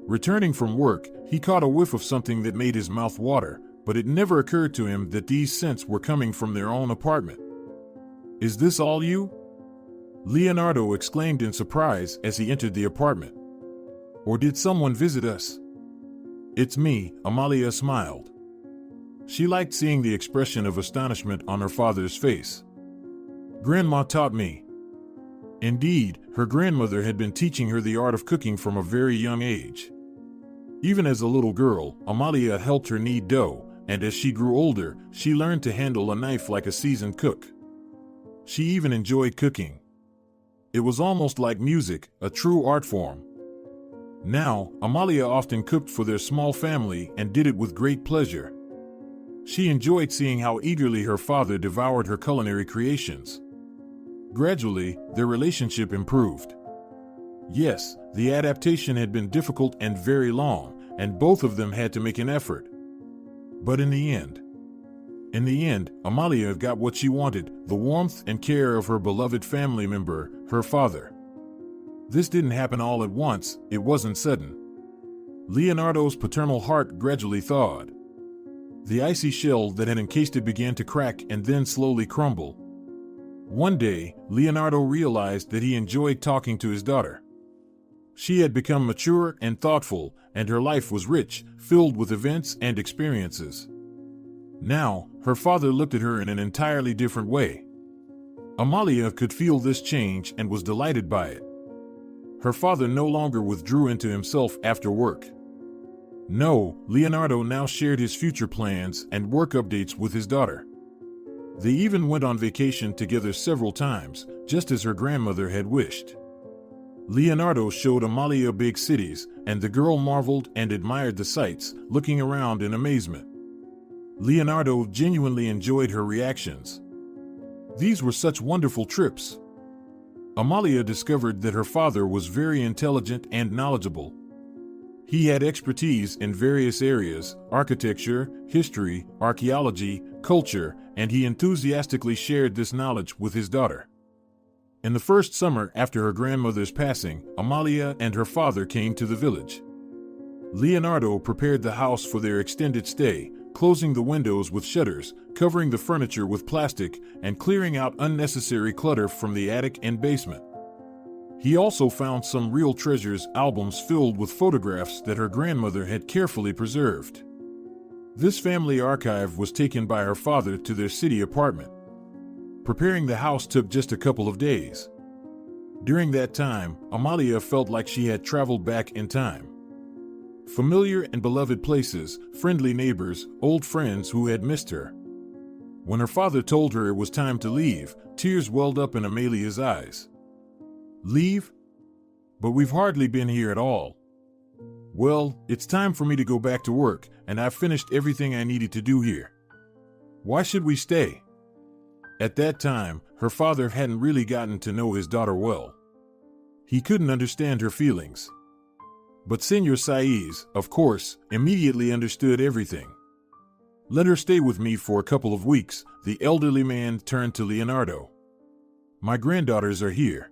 Returning from work, he caught a whiff of something that made his mouth water, but it never occurred to him that these scents were coming from their own apartment. "Is this all you?" Leonardo exclaimed in surprise as he entered the apartment. "Or did someone visit us?" "It's me," Amalia smiled. She liked seeing the expression of astonishment on her father's face. "Grandma taught me." Indeed, her grandmother had been teaching her the art of cooking from a very young age. Even as a little girl, Amalia helped her knead dough, and as she grew older, she learned to handle a knife like a seasoned cook. She even enjoyed cooking. It was almost like music, a true art form. Now, Amalia often cooked for their small family and did it with great pleasure. She enjoyed seeing how eagerly her father devoured her culinary creations. Gradually, their relationship improved. Yes, the adaptation had been difficult and very long, and both of them had to make an effort. But in the end, Amalia got what she wanted, the warmth and care of her beloved family member, her father. This didn't happen all at once, it wasn't sudden. Leonardo's paternal heart gradually thawed. The icy shell that had encased it began to crack and then slowly crumble. One day, Leonardo realized that he enjoyed talking to his daughter. She had become mature and thoughtful, and her life was rich, filled with events and experiences. Now, her father looked at her in an entirely different way. Amalia could feel this change and was delighted by it. Her father no longer withdrew into himself after work. No, Leonardo now shared his future plans and work updates with his daughter. They even went on vacation together several times, just as her grandmother had wished. Leonardo showed Amalia big cities, and the girl marveled and admired the sights, looking around in amazement. Leonardo genuinely enjoyed her reactions. These were such wonderful trips. Amalia discovered that her father was very intelligent and knowledgeable. He had expertise in various areas: architecture, history, archaeology, culture, and he enthusiastically shared this knowledge with his daughter. In the first summer after her grandmother's passing, Amalia and her father came to the village. Leonardo prepared the house for their extended stay, closing the windows with shutters, covering the furniture with plastic, and clearing out unnecessary clutter from the attic and basement. He also found some real treasures, albums filled with photographs that her grandmother had carefully preserved. This family archive was taken by her father to their city apartment. Preparing the house took just a couple of days. During that time, Amalia felt like she had traveled back in time. Familiar and beloved places, friendly neighbors, old friends who had missed her. When her father told her it was time to leave, tears welled up in Amalia's eyes. Leave? But we've hardly been here at all. Well, it's time for me to go back to work, and I've finished everything I needed to do here. Why should we stay? At that time, her father hadn't really gotten to know his daughter well. He couldn't understand her feelings. But Senor Saiz, of course, immediately understood everything. Let her stay with me for a couple of weeks, the elderly man turned to Leonardo. My granddaughters are here.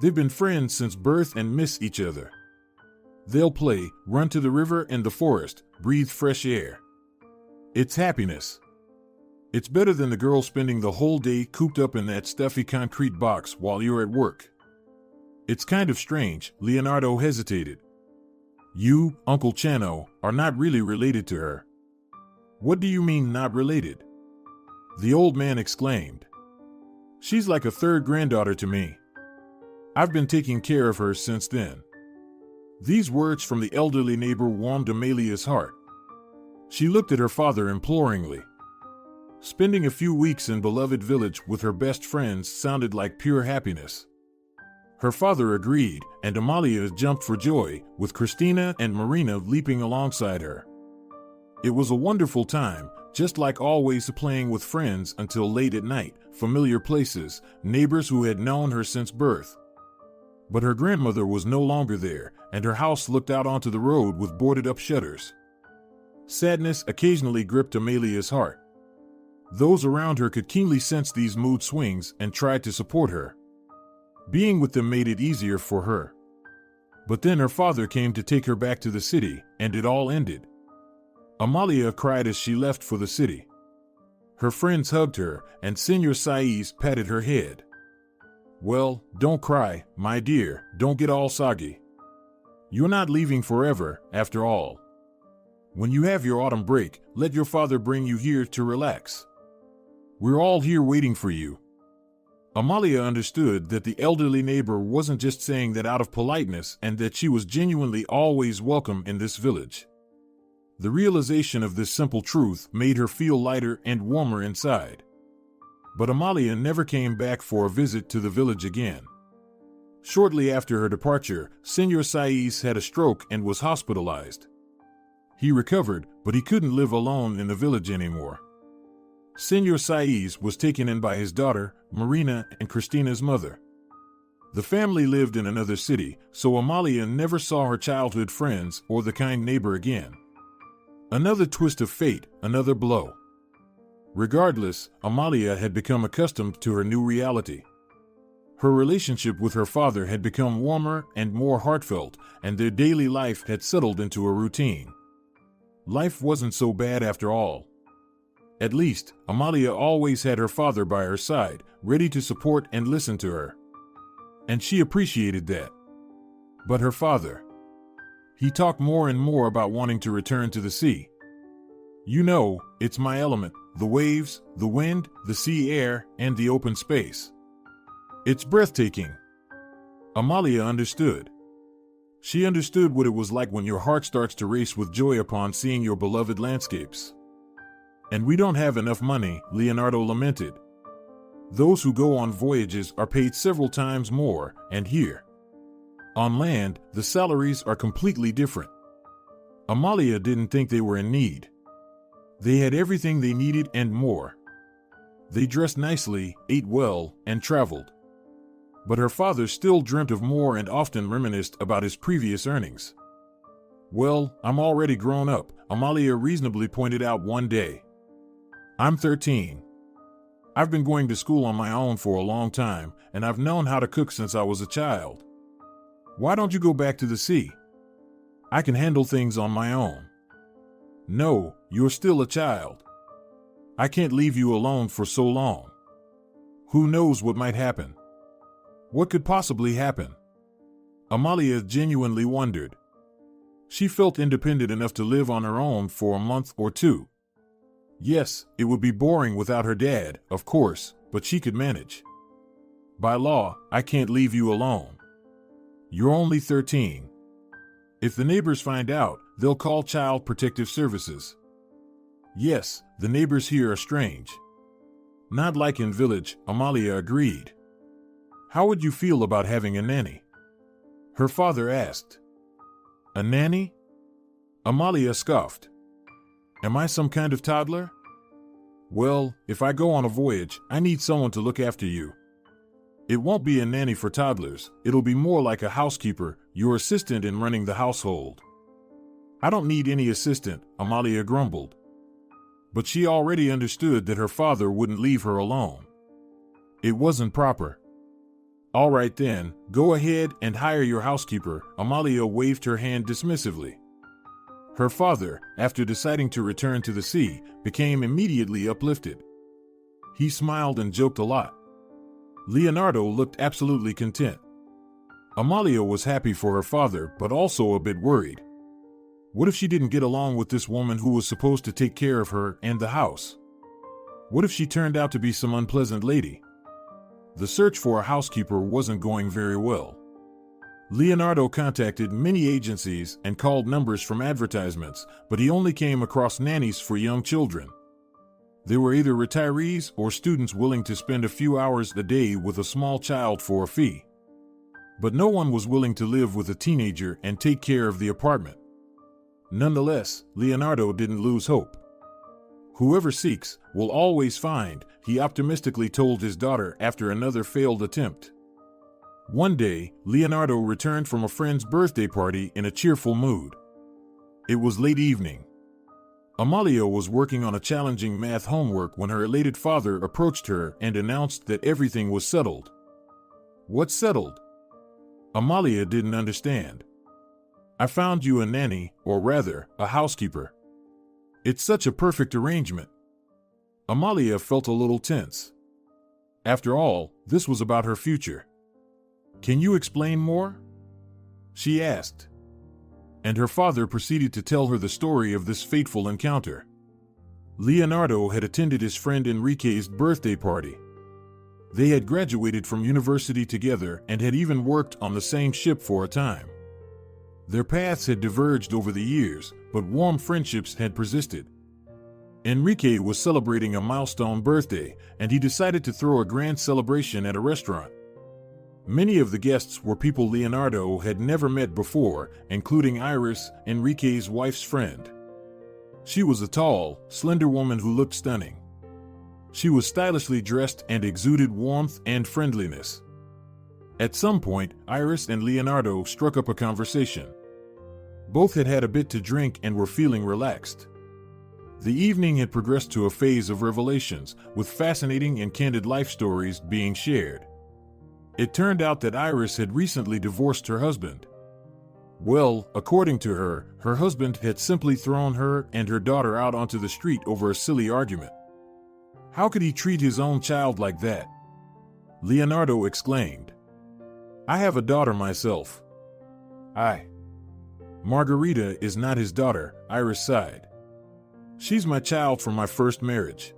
They've been friends since birth and miss each other. They'll play, run to the river and the forest, breathe fresh air. It's happiness. It's better than the girl spending the whole day cooped up in that stuffy concrete box while you're at work. It's kind of strange, Leonardo hesitated. You, Uncle Chano, are not really related to her. What do you mean not related? The old man exclaimed. She's like a third granddaughter to me. I've been taking care of her since then. These words from the elderly neighbor warmed Amalia's heart. She looked at her father imploringly. Spending a few weeks in beloved village with her best friends sounded like pure happiness. Her father agreed, and Amalia jumped for joy, with Christina and Marina leaping alongside her. It was a wonderful time, just like always playing with friends until late at night, familiar places, neighbors who had known her since birth. But her grandmother was no longer there, and her house looked out onto the road with boarded-up shutters. Sadness occasionally gripped Amalia's heart. Those around her could keenly sense these mood swings and tried to support her. Being with them made it easier for her. But then her father came to take her back to the city, and it all ended. Amalia cried as she left for the city. Her friends hugged her, and Senor Saiz patted her head. Well, don't cry, my dear, don't get all soggy. You're not leaving forever, after all. When you have your autumn break, let your father bring you here to relax. We're all here waiting for you. Amalia understood that the elderly neighbor wasn't just saying that out of politeness and that she was genuinely always welcome in this village. The realization of this simple truth made her feel lighter and warmer inside. But Amalia never came back for a visit to the village again. Shortly after her departure, Senor Saiz had a stroke and was hospitalized. He recovered, but he couldn't live alone in the village anymore. Senor Saiz was taken in by his daughter, Marina, and Christina's mother. The family lived in another city, so Amalia never saw her childhood friends or the kind neighbor again. Another twist of fate, another blow. Regardless, Amalia had become accustomed to her new reality. Her relationship with her father had become warmer and more heartfelt, and their daily life had settled into a routine. Life wasn't so bad after all. At least, Amalia always had her father by her side, ready to support and listen to her. And she appreciated that. But her father. He talked more and more about wanting to return to the sea. You know, it's my element, the waves, the wind, the sea air, and the open space. It's breathtaking. Amalia understood. She understood what it was like when your heart starts to race with joy upon seeing your beloved landscapes. And we don't have enough money, Leonardo lamented. Those who go on voyages are paid several times more, and here, on land, the salaries are completely different. Amalia didn't think they were in need. They had everything they needed and more. They dressed nicely, ate well, and traveled. But her father still dreamt of more and often reminisced about his previous earnings. Well, I'm already grown up, Amalia reasonably pointed out one day. I'm 13. I've been going to school on my own for a long time, and I've known how to cook since I was a child. Why don't you go back to the sea? I can handle things on my own. No, you're still a child. I can't leave you alone for so long. Who knows what might happen? What could possibly happen? Amalia genuinely wondered. She felt independent enough to live on her own for a month or two. Yes, it would be boring without her dad, of course, but she could manage. By law, I can't leave you alone. You're only 13. If the neighbors find out, they'll call Child Protective Services. Yes, the neighbors here are strange. Not like in village, Amalia agreed. How would you feel about having a nanny? Her father asked. A nanny? Amalia scoffed. Am I some kind of toddler? Well, if I go on a voyage, I need someone to look after you. It won't be a nanny for toddlers, it'll be more like a housekeeper, your assistant in running the household. I don't need any assistant, Amalia grumbled. But she already understood that her father wouldn't leave her alone. It wasn't proper. All right then, go ahead and hire your housekeeper, Amalia waved her hand dismissively. Her father, after deciding to return to the sea, became immediately uplifted. He smiled and joked a lot. Leonardo looked absolutely content. Amalia was happy for her father, but also a bit worried. What if she didn't get along with this woman who was supposed to take care of her and the house? What if she turned out to be some unpleasant lady? The search for a housekeeper wasn't going very well. Leonardo contacted many agencies and called numbers from advertisements, but he only came across nannies for young children. They were either retirees or students willing to spend a few hours a day with a small child for a fee. But no one was willing to live with a teenager and take care of the apartment. Nonetheless, Leonardo didn't lose hope. Whoever seeks will always find, he optimistically told his daughter after another failed attempt. One day, Leonardo returned from a friend's birthday party in a cheerful mood. It was late evening. Amalia was working on a challenging math homework when her elated father approached her and announced that everything was settled. What settled? Amalia didn't understand. I found you a nanny, or rather, a housekeeper. It's such a perfect arrangement. Amalia felt a little tense. After all, this was about her future. Can you explain more? She asked. And her father proceeded to tell her the story of this fateful encounter. Leonardo had attended his friend Enrique's birthday party. They had graduated from university together and had even worked on the same ship for a time. Their paths had diverged over the years, but warm friendships had persisted. Enrique was celebrating a milestone birthday, and he decided to throw a grand celebration at a restaurant. Many of the guests were people Leonardo had never met before, including Iris, Enrique's wife's friend. She was a tall, slender woman who looked stunning. She was stylishly dressed and exuded warmth and friendliness. At some point, Iris and Leonardo struck up a conversation. Both had had a bit to drink and were feeling relaxed. The evening had progressed to a phase of revelations, with fascinating and candid life stories being shared. It turned out that Iris had recently divorced her husband. Well, according to her, her husband had simply thrown her and her daughter out onto the street over a silly argument. How could he treat his own child like that? Leonardo exclaimed. I have a daughter myself. Margarita is not his daughter, Iris sighed. She's my child from my first marriage.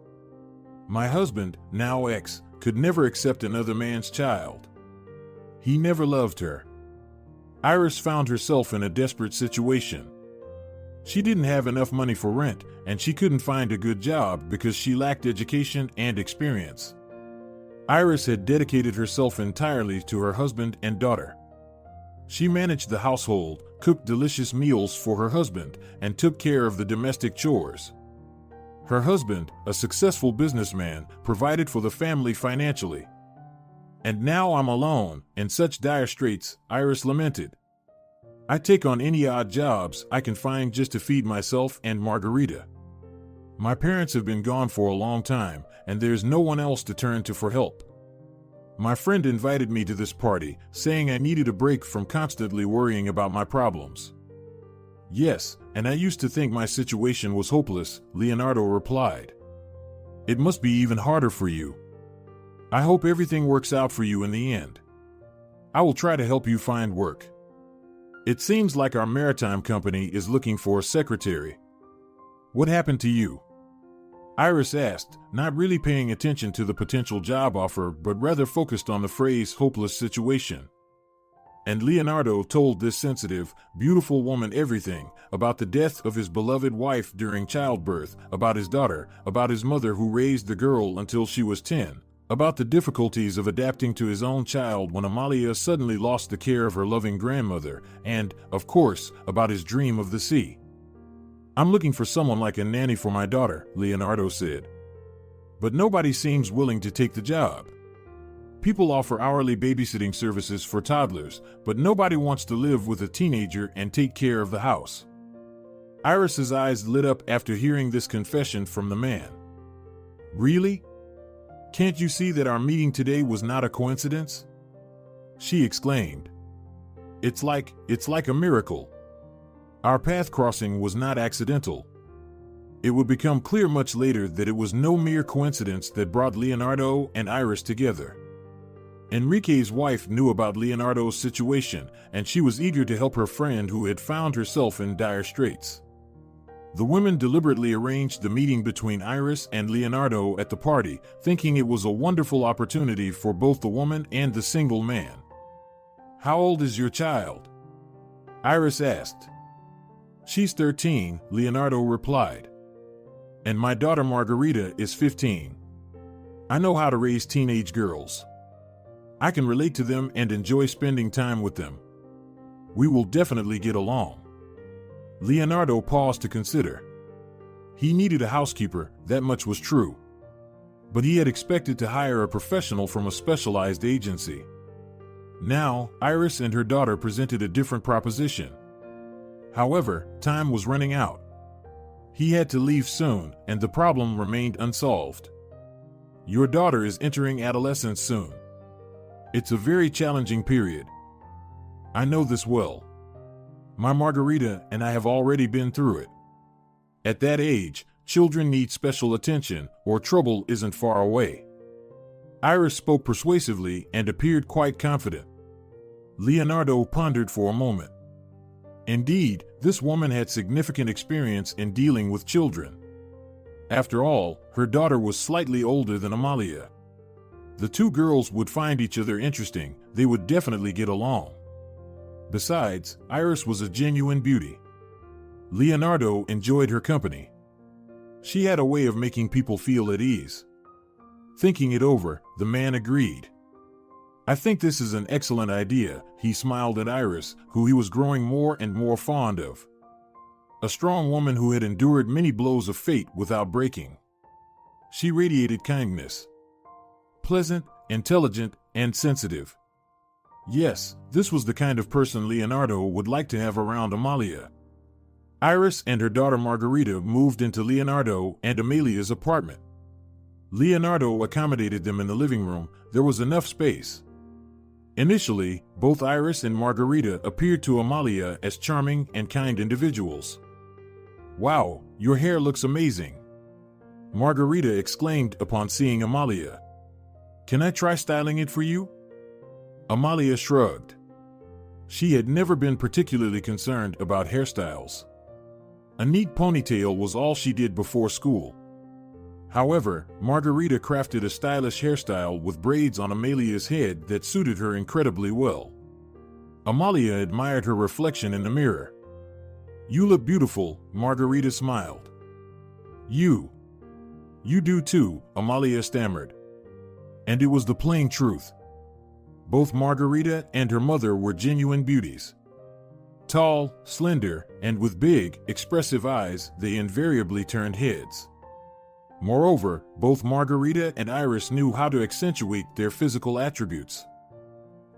My husband, now ex, could never accept another man's child. He never loved her. Iris found herself in a desperate situation. She didn't have enough money for rent, and she couldn't find a good job because she lacked education and experience. Iris had dedicated herself entirely to her husband and daughter. She managed the household, cooked delicious meals for her husband, and took care of the domestic chores. Her husband, a successful businessman, provided for the family financially. And now I'm alone, in such dire straits, Iris lamented. I take on any odd jobs I can find just to feed myself and Margarita. My parents have been gone for a long time, and there's no one else to turn to for help. My friend invited me to this party, saying I needed a break from constantly worrying about my problems. Yes, and I used to think my situation was hopeless, Leonardo replied. It must be even harder for you. I hope everything works out for you in the end. I will try to help you find work. It seems like our maritime company is looking for a secretary. What happened to you? Iris asked, not really paying attention to the potential job offer, but rather focused on the phrase hopeless situation. And Leonardo told this sensitive, beautiful woman everything, about the death of his beloved wife during childbirth, about his daughter, about his mother who raised the girl until she was 10, about the difficulties of adapting to his own child when Amalia suddenly lost the care of her loving grandmother, and, of course, about his dream of the sea. I'm looking for someone like a nanny for my daughter, Leonardo said. But nobody seems willing to take the job. People offer hourly babysitting services for toddlers, but nobody wants to live with a teenager and take care of the house. Iris's eyes lit up after hearing this confession from the man. Really? Can't you see that our meeting today was not a coincidence? She exclaimed. It's like a miracle. Our path crossing was not accidental. It would become clear much later that it was no mere coincidence that brought Leonardo and Iris together. Enrique's wife knew about Leonardo's situation, and she was eager to help her friend who had found herself in dire straits. The women deliberately arranged the meeting between Iris and Leonardo at the party, thinking it was a wonderful opportunity for both the woman and the single man. How old is your child? Iris asked. She's 13, Leonardo replied. And my daughter Margarita is 15. I know how to raise teenage girls. I can relate to them and enjoy spending time with them. We will definitely get along. Leonardo paused to consider. He needed a housekeeper, that much was true. But he had expected to hire a professional from a specialized agency. Now, Iris and her daughter presented a different proposition. However, time was running out. He had to leave soon, and the problem remained unsolved. Your daughter is entering adolescence soon. It's a very challenging period. I know this well. My Margarita and I have already been through it. At that age, children need special attention, or trouble isn't far away. Iris spoke persuasively and appeared quite confident. Leonardo pondered for a moment. Indeed, this woman had significant experience in dealing with children. After all, her daughter was slightly older than Amalia. The two girls would find each other interesting, they would definitely get along. Besides, Iris was a genuine beauty. Leonardo enjoyed her company. She had a way of making people feel at ease. Thinking it over, the man agreed. I think this is an excellent idea, he smiled at Iris, who he was growing more and more fond of. A strong woman who had endured many blows of fate without breaking. She radiated kindness. Pleasant, intelligent, and sensitive. Yes, this was the kind of person Leonardo would like to have around Amalia. Iris and her daughter Margarita moved into Leonardo and Amalia's apartment. Leonardo accommodated them in the living room. There was enough space. Initially, both Iris and Margarita appeared to Amalia as charming and kind individuals. "Wow, your hair looks amazing," Margarita exclaimed upon seeing Amalia. "Can I try styling it for you?" Amalia shrugged. She had never been particularly concerned about hairstyles. A neat ponytail was all she did before school. However, Margarita crafted a stylish hairstyle with braids on Amalia's head that suited her incredibly well. Amalia admired her reflection in the mirror. "You look beautiful," Margarita smiled. You do too," Amalia stammered. And it was the plain truth. Both Margarita and her mother were genuine beauties. Tall, slender, and with big, expressive eyes, they invariably turned heads. Moreover, both Margarita and Iris knew how to accentuate their physical attributes.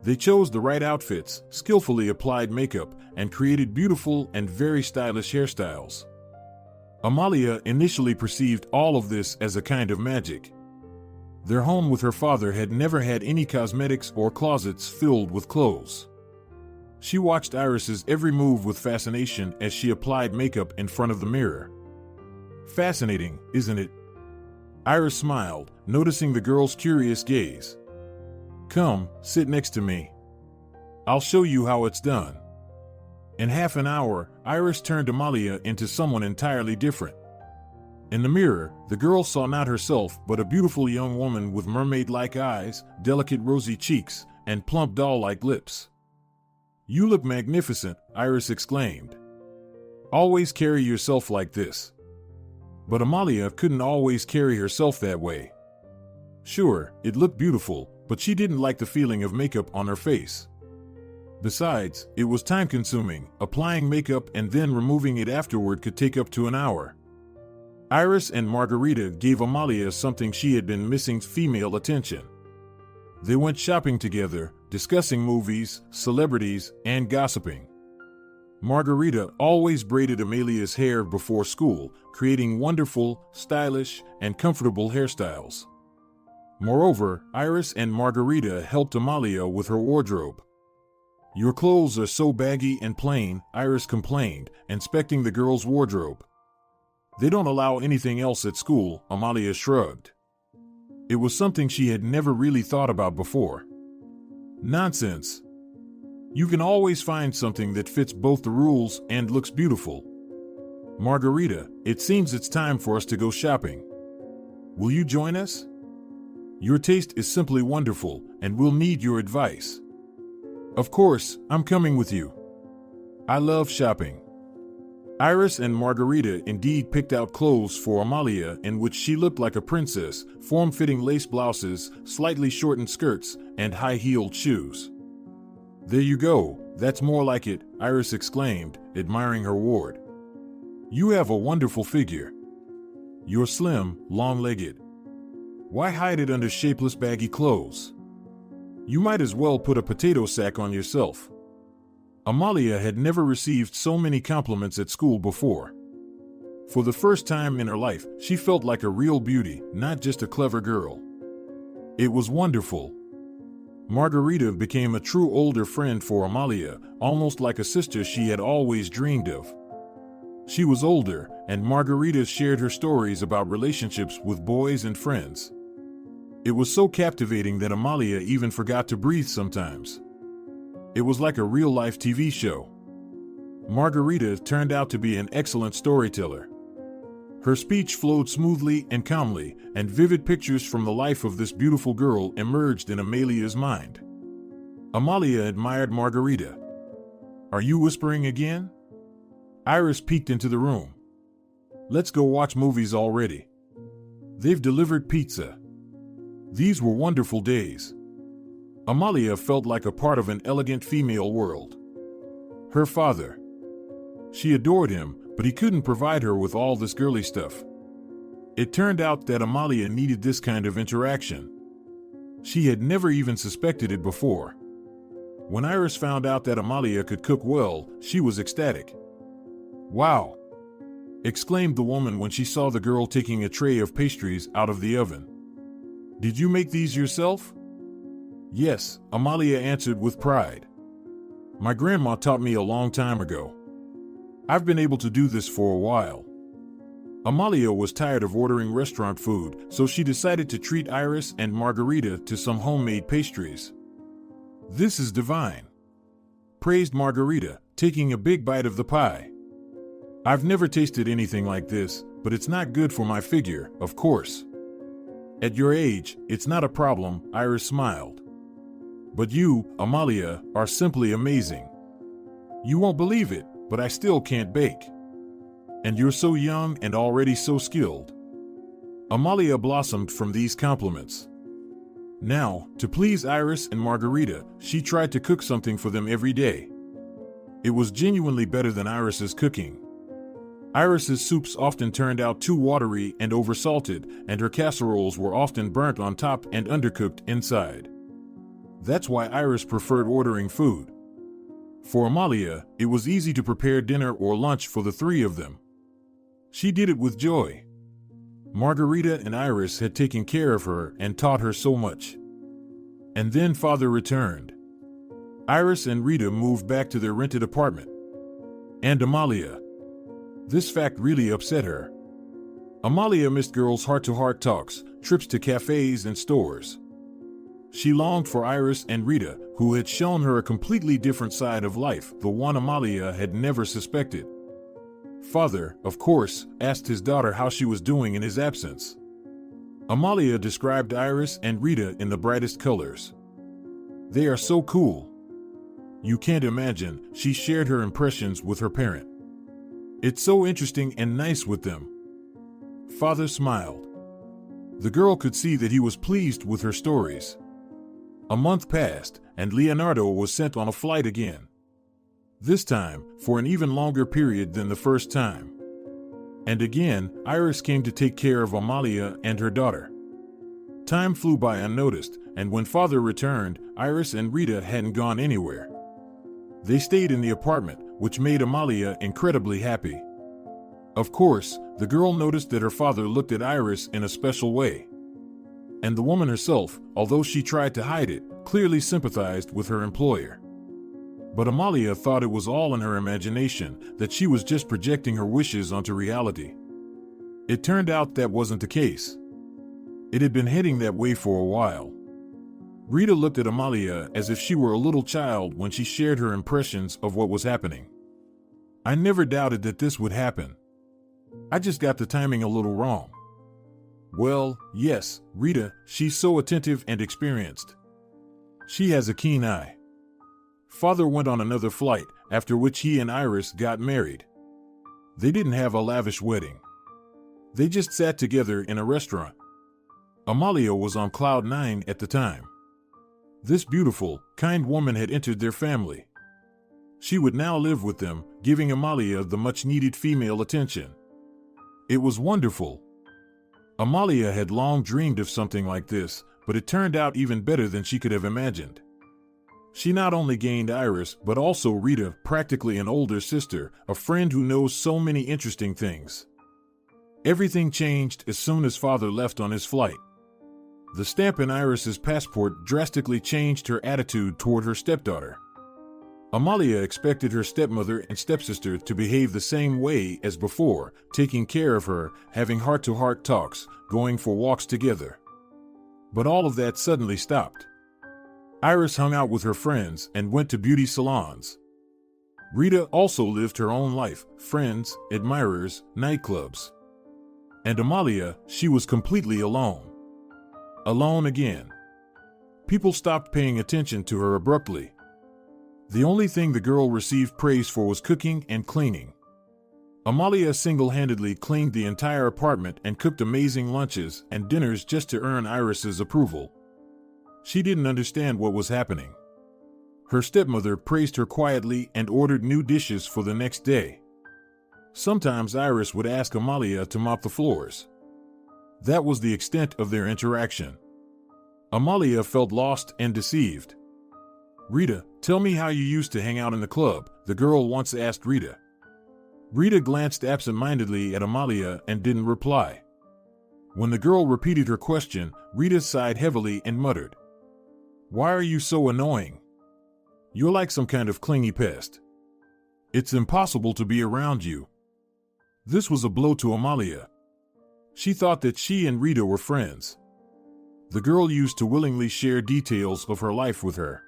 They chose the right outfits, skillfully applied makeup, and created beautiful and very stylish hairstyles. Amalia initially perceived all of this as a kind of magic. Their home with her father had never had any cosmetics or closets filled with clothes. She watched Iris's every move with fascination as she applied makeup in front of the mirror. "Fascinating, isn't it?" Iris smiled, noticing the girl's curious gaze. "Come, sit next to me. I'll show you how it's done." In half an hour, Iris turned Amalia into someone entirely different. In the mirror, the girl saw not herself but a beautiful young woman with mermaid-like eyes, delicate rosy cheeks, and plump doll-like lips. "You look magnificent," Iris exclaimed. "Always carry yourself like this." But Amalia couldn't always carry herself that way. Sure, it looked beautiful, but she didn't like the feeling of makeup on her face. Besides, it was time-consuming. Applying makeup and then removing it afterward could take up to an hour. Iris and Margarita gave Amalia something she had been missing: female attention. They went shopping together, discussing movies, celebrities, and gossiping. Margarita always braided Amalia's hair before school, creating wonderful, stylish, and comfortable hairstyles. Moreover, Iris and Margarita helped Amalia with her wardrobe. "Your clothes are so baggy and plain," Iris complained, inspecting the girl's wardrobe. "They don't allow anything else at school," Amalia shrugged. It was something she had never really thought about before. "Nonsense. You can always find something that fits both the rules and looks beautiful." "Margarita, it seems it's time for us to go shopping. Will you join us? Your taste is simply wonderful, and we'll need your advice." "Of course, I'm coming with you. I love shopping." Iris and Margarita indeed picked out clothes for Amalia in which she looked like a princess: form-fitting lace blouses, slightly shortened skirts, and high-heeled shoes. "There you go, that's more like it," Iris exclaimed, admiring her ward. "You have a wonderful figure. You're slim, long-legged. Why hide it under shapeless baggy clothes? You might as well put a potato sack on yourself." Amalia had never received so many compliments at school before. For the first time in her life, she felt like a real beauty, not just a clever girl. It was wonderful. Margarita became a true older friend for Amalia, almost like a sister she had always dreamed of. She was older, and Margarita shared her stories about relationships with boys and friends. It was so captivating that Amalia even forgot to breathe sometimes. It was like a real-life TV show. Margarita turned out to be an excellent storyteller. Her speech flowed smoothly and calmly, and vivid pictures from the life of this beautiful girl emerged in Amalia's mind. Amalia admired Margarita. "Are you whispering again?" Iris peeked into the room. "Let's go watch movies already. They've delivered pizza. These were wonderful days." Amalia felt like a part of an elegant female world. Her father. She adored him, but he couldn't provide her with all this girly stuff. It turned out that Amalia needed this kind of interaction. She had never even suspected it before. When Iris found out that Amalia could cook well, she was ecstatic. "Wow!" exclaimed the woman when she saw the girl taking a tray of pastries out of the oven. "Did you make these yourself?" "Yes," Amalia answered with pride. "My grandma taught me a long time ago. I've been able to do this for a while." Amalia was tired of ordering restaurant food, so she decided to treat Iris and Margarita to some homemade pastries. "This is divine," praised Margarita, taking a big bite of the pie. "I've never tasted anything like this, but it's not good for my figure, of course." "At your age, it's not a problem," Iris smiled. "But you, Amalia, are simply amazing. You won't believe it, but I still can't bake. And you're so young and already so skilled." Amalia blossomed from these compliments. Now, to please Iris and Margarita, she tried to cook something for them every day. It was genuinely better than Iris's cooking. Iris's soups often turned out too watery and oversalted, and her casseroles were often burnt on top and undercooked inside. That's why Iris preferred ordering food. For Amalia, it was easy to prepare dinner or lunch for the three of them. She did it with joy. Margarita and Iris had taken care of her and taught her so much. And then father returned. Iris and Rita moved back to their rented apartment. And Amalia. This fact really upset her. Amalia missed girls' heart-to-heart talks, trips to cafes and stores. She longed for Iris and Rita, who had shown her a completely different side of life, the one Amalia had never suspected. Father, of course, asked his daughter how she was doing in his absence. Amalia described Iris and Rita in the brightest colors. "They are so cool. You can't imagine," she shared her impressions with her parent. "It's so interesting and nice with them." Father smiled. The girl could see that he was pleased with her stories. A month passed, and Leonardo was sent on a flight again. This time, for an even longer period than the first time. And again, Iris came to take care of Amalia and her daughter. Time flew by unnoticed, and when father returned, Iris and Rita hadn't gone anywhere. They stayed in the apartment, which made Amalia incredibly happy. Of course, the girl noticed that her father looked at Iris in a special way. And the woman herself, although she tried to hide it, clearly sympathized with her employer. But Amalia thought it was all in her imagination, that she was just projecting her wishes onto reality. It turned out that wasn't the case. It had been heading that way for a while. Rita looked at Amalia as if she were a little child when she shared her impressions of what was happening. "I never doubted that this would happen. I just got the timing a little wrong." "Well, yes, Rita, she's so attentive and experienced. She has a keen eye." Father went on another flight, after which he and Iris got married. They didn't have a lavish wedding. They just sat together in a restaurant. Amalia was on cloud 9 at the time. This beautiful, kind woman had entered their family. She would now live with them, giving Amalia the much-needed female attention. It was wonderful. Amalia had long dreamed of something like this, but it turned out even better than she could have imagined. She not only gained Iris, but also Rita, practically an older sister, a friend who knows so many interesting things. Everything changed as soon as father left on his flight. The stamp in Iris's passport drastically changed her attitude toward her stepdaughter. Amalia expected her stepmother and stepsister to behave the same way as before, taking care of her, having heart-to-heart talks, going for walks together. But all of that suddenly stopped. Iris hung out with her friends and went to beauty salons. Rita also lived her own life, friends, admirers, nightclubs. And Amalia, she was completely alone. Alone again. People stopped paying attention to her abruptly. The only thing the girl received praise for was cooking and cleaning. Amalia single-handedly cleaned the entire apartment and cooked amazing lunches and dinners just to earn Iris's approval. She didn't understand what was happening. Her stepmother praised her quietly and ordered new dishes for the next day. Sometimes Iris would ask Amalia to mop the floors. That was the extent of their interaction. Amalia felt lost and deceived. "Rita, tell me how you used to hang out in the club," the girl once asked Rita. Rita glanced absent-mindedly at Amalia and didn't reply. When the girl repeated her question, Rita sighed heavily and muttered, "Why are you so annoying? You're like some kind of clingy pest. It's impossible to be around you." This was a blow to Amalia. She thought that she and Rita were friends. The girl used to willingly share details of her life with her.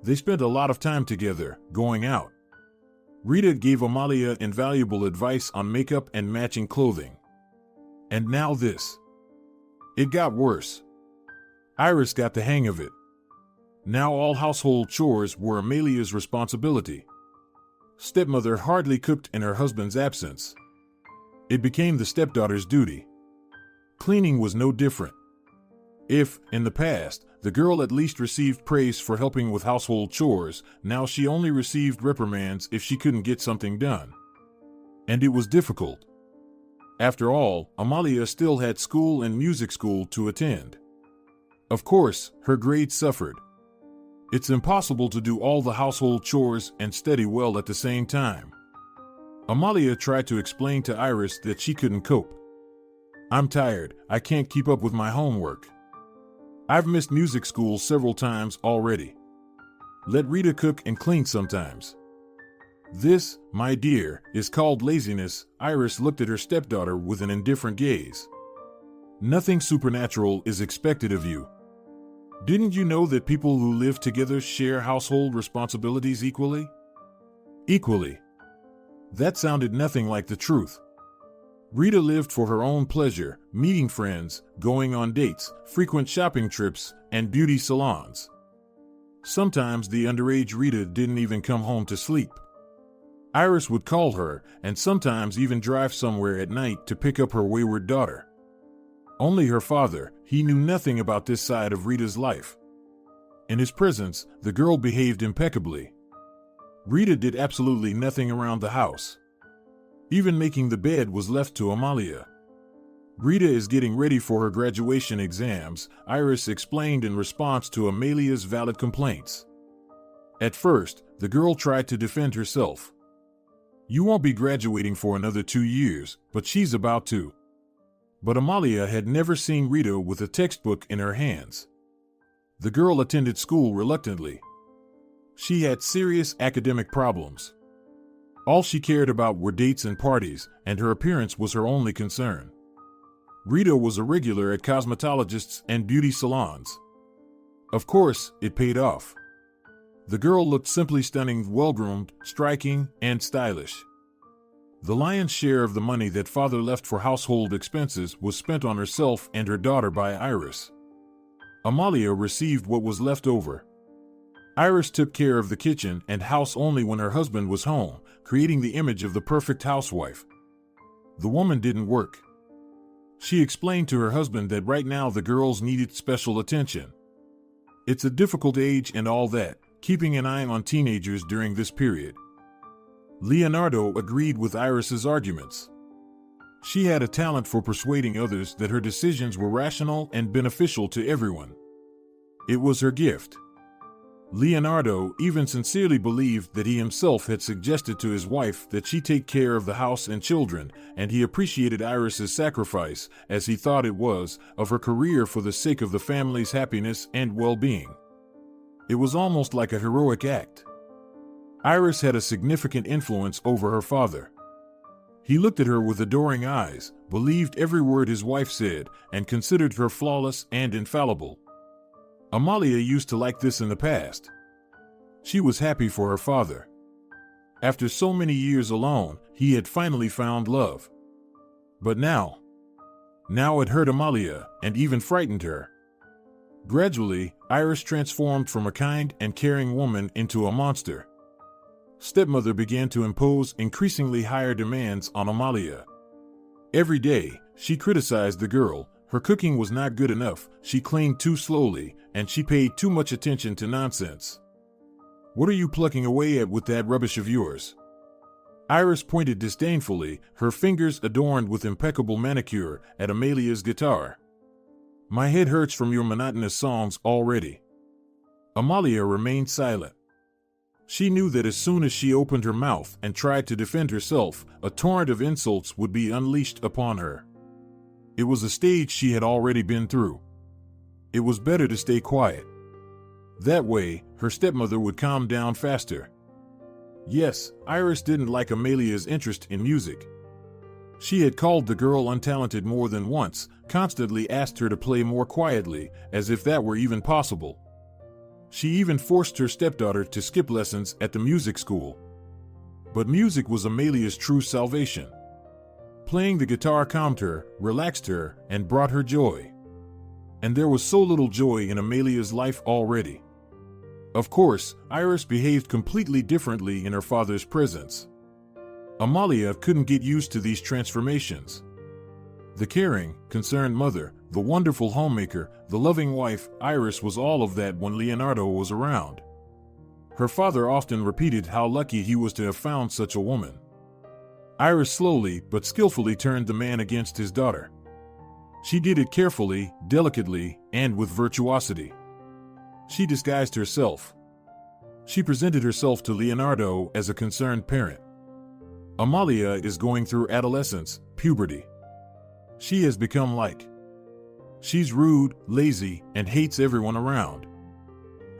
They spent a lot of time together, going out. Rita gave Amalia invaluable advice on makeup and matching clothing. And now this. It got worse. Iris got the hang of it. Now all household chores were Amalia's responsibility. Stepmother hardly cooked in her husband's absence. It became the stepdaughter's duty. Cleaning was no different. If, in the past, the girl at least received praise for helping with household chores, now she only received reprimands if she couldn't get something done. And it was difficult. After all, Amalia still had school and music school to attend. Of course, her grades suffered. It's impossible to do all the household chores and study well at the same time. Amalia tried to explain to Iris that she couldn't cope. "I'm tired, I can't keep up with my homework. I've missed music school several times already. Let Rita cook and clean sometimes." "This, my dear, is called laziness." Iris looked at her stepdaughter with an indifferent gaze. "Nothing supernatural is expected of you. Didn't you know that people who live together share household responsibilities equally?" Equally. That sounded nothing like the truth. Rita lived for her own pleasure, meeting friends, going on dates, frequent shopping trips, and beauty salons. Sometimes the underage Rita didn't even come home to sleep. Iris would call her, and sometimes even drive somewhere at night to pick up her wayward daughter. Only her father, he knew nothing about this side of Rita's life. In his presence, the girl behaved impeccably. Rita did absolutely nothing around the house. Even making the bed was left to Amalia. "Rita is getting ready for her graduation exams," Iris explained in response to Amalia's valid complaints. At first, the girl tried to defend herself. "You won't be graduating for another 2 years, but she's about to." But Amalia had never seen Rita with a textbook in her hands. The girl attended school reluctantly. She had serious academic problems. All she cared about were dates and parties, and her appearance was her only concern. Rita was a regular at cosmetologists and beauty salons. Of course, it paid off. The girl looked simply stunning, well-groomed, striking, and stylish. The lion's share of the money that father left for household expenses was spent on herself and her daughter by Iris. Amalia received what was left over. Iris took care of the kitchen and house only when her husband was home, creating the image of the perfect housewife. The woman didn't work. She explained to her husband that right now the girls needed special attention. It's a difficult age and all that, keeping an eye on teenagers during this period. Leonardo agreed with Iris's arguments. She had a talent for persuading others that her decisions were rational and beneficial to everyone. It was her gift. Leonardo even sincerely believed that he himself had suggested to his wife that she take care of the house and children, and he appreciated Iris's sacrifice, as he thought it was, of her career for the sake of the family's happiness and well-being. It was almost like a heroic act. Iris had a significant influence over her father. He looked at her with adoring eyes, believed every word his wife said, and considered her flawless and infallible. Amalia used to like this in the past. She was happy for her father. After so many years alone, he had finally found love. But now it hurt Amalia, and even frightened her. Gradually, Iris transformed from a kind and caring woman into a monster. Stepmother began to impose increasingly higher demands on Amalia. Every day, she criticized the girl, Her cooking was not good enough, she cleaned too slowly, and she paid too much attention to nonsense. "What are you plucking away at with that rubbish of yours?" Iris pointed disdainfully, her fingers adorned with impeccable manicure, at Amalia's guitar. "My head hurts from your monotonous songs already." Amalia remained silent. She knew that as soon as she opened her mouth and tried to defend herself, a torrent of insults would be unleashed upon her. It was a stage she had already been through. It was better to stay quiet. That way, her stepmother would calm down faster. Yes, Iris didn't like Amalia's interest in music. She had called the girl untalented more than once, constantly asked her to play more quietly, as if that were even possible. She even forced her stepdaughter to skip lessons at the music school. But music was Amalia's true salvation. Playing the guitar calmed her, relaxed her, and brought her joy. And there was so little joy in Amalia's life already. Of course, Iris behaved completely differently in her father's presence. Amalia couldn't get used to these transformations. The caring, concerned mother, the wonderful homemaker, the loving wife, Iris was all of that when Leonardo was around. Her father often repeated how lucky he was to have found such a woman. Iris slowly but skillfully turned the man against his daughter. She did it carefully, delicately, and with virtuosity. She disguised herself. She presented herself to Leonardo as a concerned parent. Amalia is going through adolescence, puberty. She has become like. She's rude, lazy, and hates everyone around.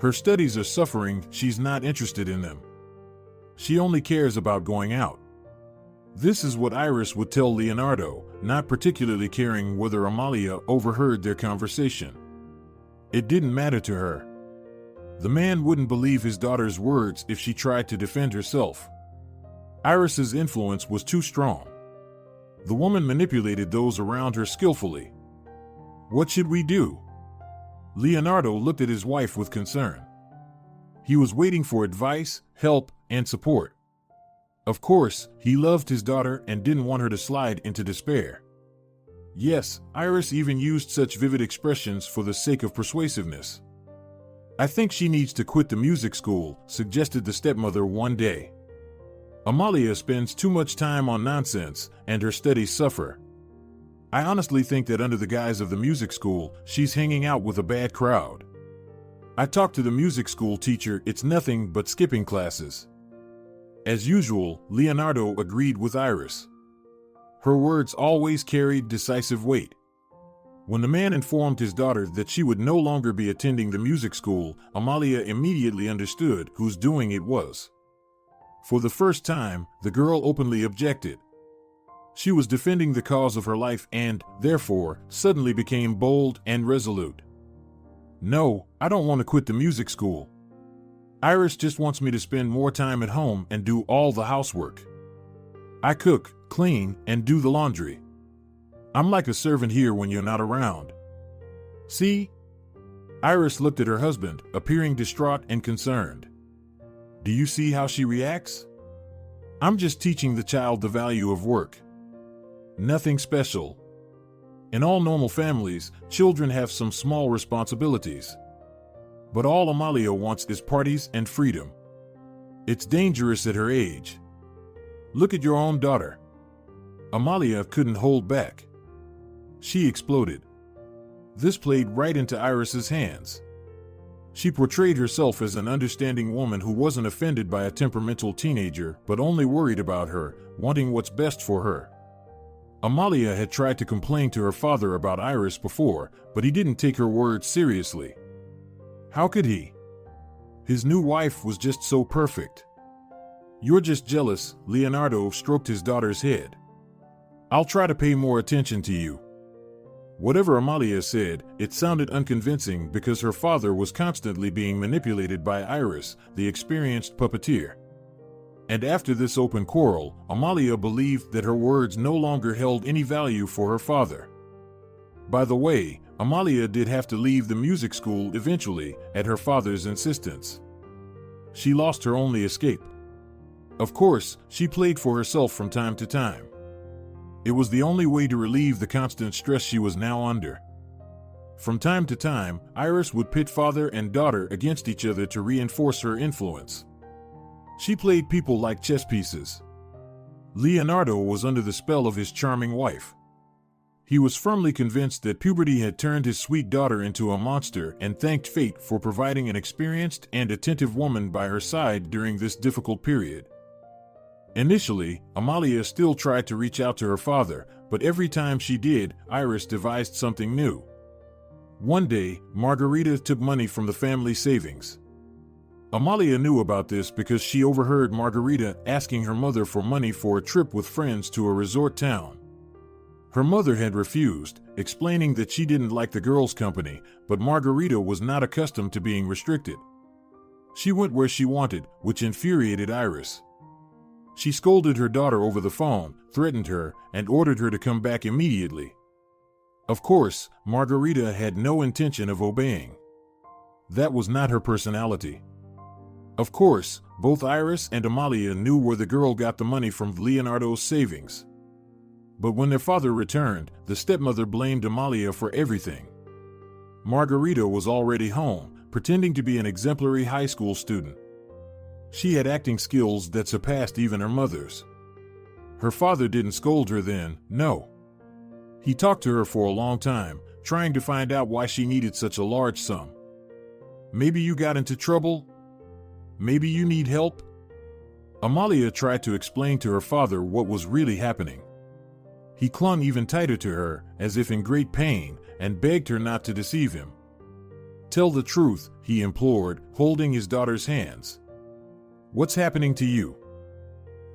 Her studies are suffering, she's not interested in them. She only cares about going out. This is what Iris would tell Leonardo, not particularly caring whether Amalia overheard their conversation. It didn't matter to her. The man wouldn't believe his daughter's words if she tried to defend herself. Iris's influence was too strong. The woman manipulated those around her skillfully. "What should we do?" Leonardo looked at his wife with concern. He was waiting for advice, help, and support. Of course, he loved his daughter and didn't want her to slide into despair. Yes, Iris even used such vivid expressions for the sake of persuasiveness. "I think she needs to quit the music school," suggested the stepmother one day. "Amalia spends too much time on nonsense, and her studies suffer. I honestly think that under the guise of the music school, she's hanging out with a bad crowd. I talked to the music school teacher, it's nothing but skipping classes." As usual, Leonardo agreed with Iris. Her words always carried decisive weight. When the man informed his daughter that she would no longer be attending the music school, Amalia immediately understood whose doing it was. For the first time, the girl openly objected. She was defending the cause of her life and, therefore, suddenly became bold and resolute. "No, I don't want to quit the music school. Iris just wants me to spend more time at home and do all the housework. I cook, clean, and do the laundry. I'm like a servant here when you're not around. See?" Iris looked at her husband, appearing distraught and concerned. "Do you see how she reacts? I'm just teaching the child the value of work. Nothing special. In all normal families, children have some small responsibilities. But all Amalia wants is parties and freedom. It's dangerous at her age. Look at your own daughter." Amalia couldn't hold back. She exploded. This played right into Iris's hands. She portrayed herself as an understanding woman who wasn't offended by a temperamental teenager, but only worried about her, wanting what's best for her. Amalia had tried to complain to her father about Iris before, but he didn't take her words seriously. How could he? His new wife was just so perfect. "You're just jealous," Leonardo stroked his daughter's head. "I'll try to pay more attention to you." Whatever Amalia said, it sounded unconvincing because her father was constantly being manipulated by Iris, the experienced puppeteer. And after this open quarrel, Amalia believed that her words no longer held any value for her father. By the way, Amalia did have to leave the music school eventually, at her father's insistence. She lost her only escape. Of course, she played for herself from time to time. It was the only way to relieve the constant stress she was now under. From time to time, Iris would pit father and daughter against each other to reinforce her influence. She played people like chess pieces. Leonardo was under the spell of his charming wife. He was firmly convinced that puberty had turned his sweet daughter into a monster and thanked fate for providing an experienced and attentive woman by her side during this difficult period. Initially, Amalia still tried to reach out to her father, but every time she did, Iris devised something new. One day, Margarita took money from the family savings. Amalia knew about this because she overheard Margarita asking her mother for money for a trip with friends to a resort town. Her mother had refused, explaining that she didn't like the girls' company, but Margarita was not accustomed to being restricted. She went where she wanted, which infuriated Iris. She scolded her daughter over the phone, threatened her, and ordered her to come back immediately. Of course, Margarita had no intention of obeying. That was not her personality. Of course, both Iris and Amalia knew where the girl got the money from Leonardo's savings. But when their father returned, the stepmother blamed Amalia for everything. Margarita was already home, pretending to be an exemplary high school student. She had acting skills that surpassed even her mother's. Her father didn't scold her then, no. He talked to her for a long time, trying to find out why she needed such a large sum. Maybe you got into trouble? Maybe you need help? Amalia tried to explain to her father what was really happening. He clung even tighter to her, as if in great pain, and begged her not to deceive him. Tell the truth, he implored, holding his daughter's hands. What's happening to you?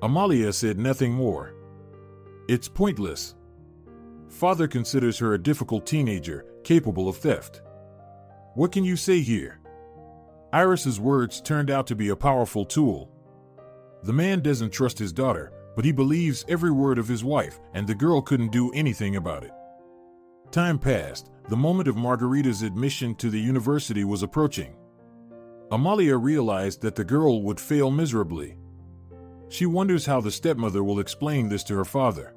Amalia said nothing more. It's pointless. Father considers her a difficult teenager, capable of theft. What can you say here? Iris's words turned out to be a powerful tool. The man doesn't trust his daughter, but he believes every word of his wife, and the girl couldn't do anything about it. Time passed. The moment of Margarita's admission to the university was approaching. Amalia realized that the girl would fail miserably. She wonders how the stepmother will explain this to her father.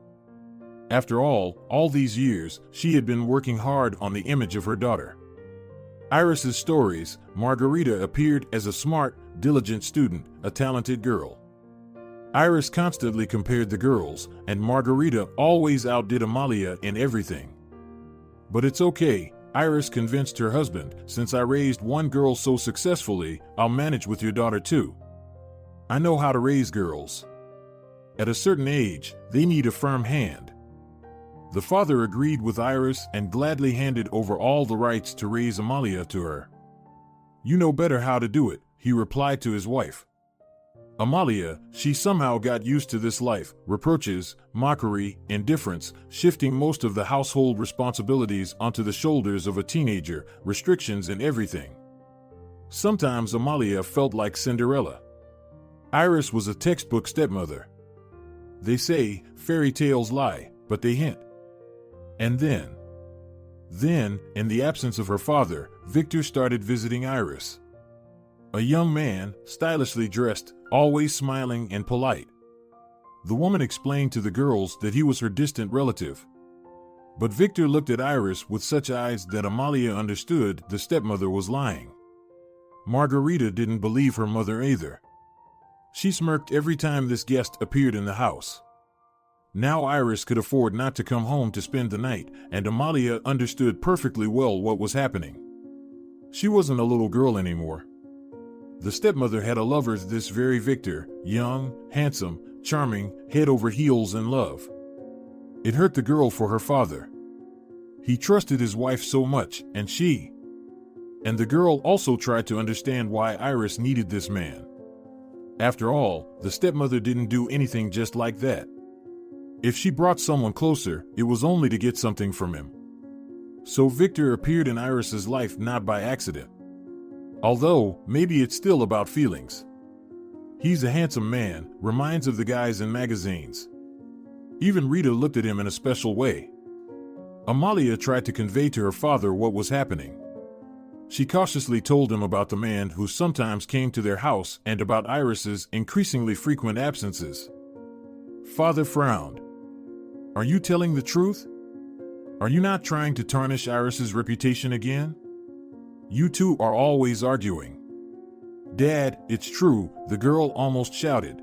After all these years, she had been working hard on the image of her daughter. Iris's stories, Margarita appeared as a smart, diligent student, a talented girl. Iris constantly compared the girls, and Margarita always outdid Amalia in everything. But it's okay, Iris convinced her husband, since I raised one girl so successfully, I'll manage with your daughter too. I know how to raise girls. At a certain age, they need a firm hand. The father agreed with Iris and gladly handed over all the rights to raise Amalia to her. You know better how to do it, he replied to his wife. Amalia, she somehow got used to this life, reproaches, mockery, indifference, shifting most of the household responsibilities onto the shoulders of a teenager, restrictions and everything. Sometimes Amalia felt like Cinderella. Iris was a textbook stepmother. They say, fairy tales lie, but they hint. And then, in the absence of her father, Victor started visiting Iris. A young man, stylishly dressed, always smiling and polite. The woman explained to the girls that he was her distant relative. But Victor looked at Iris with such eyes that Amalia understood the stepmother was lying. Margarita didn't believe her mother either. She smirked every time this guest appeared in the house. Now Iris could afford not to come home to spend the night, and Amalia understood perfectly well what was happening. She wasn't a little girl anymore. The stepmother had a lover, this very Victor, young, handsome, charming, head over heels in love. It hurt the girl for her father. He trusted his wife so much, and the girl also tried to understand why Iris needed this man. After all, the stepmother didn't do anything just like that. If she brought someone closer, it was only to get something from him. So Victor appeared in Iris's life not by accident. Although, maybe it's still about feelings. He's a handsome man, reminds of the guys in magazines. Even Rita looked at him in a special way. Amalia tried to convey to her father what was happening. She cautiously told him about the man who sometimes came to their house and about Iris's increasingly frequent absences. Father frowned. Are you telling the truth? Are you not trying to tarnish Iris's reputation again? You two are always arguing. Dad, it's true, the girl almost shouted.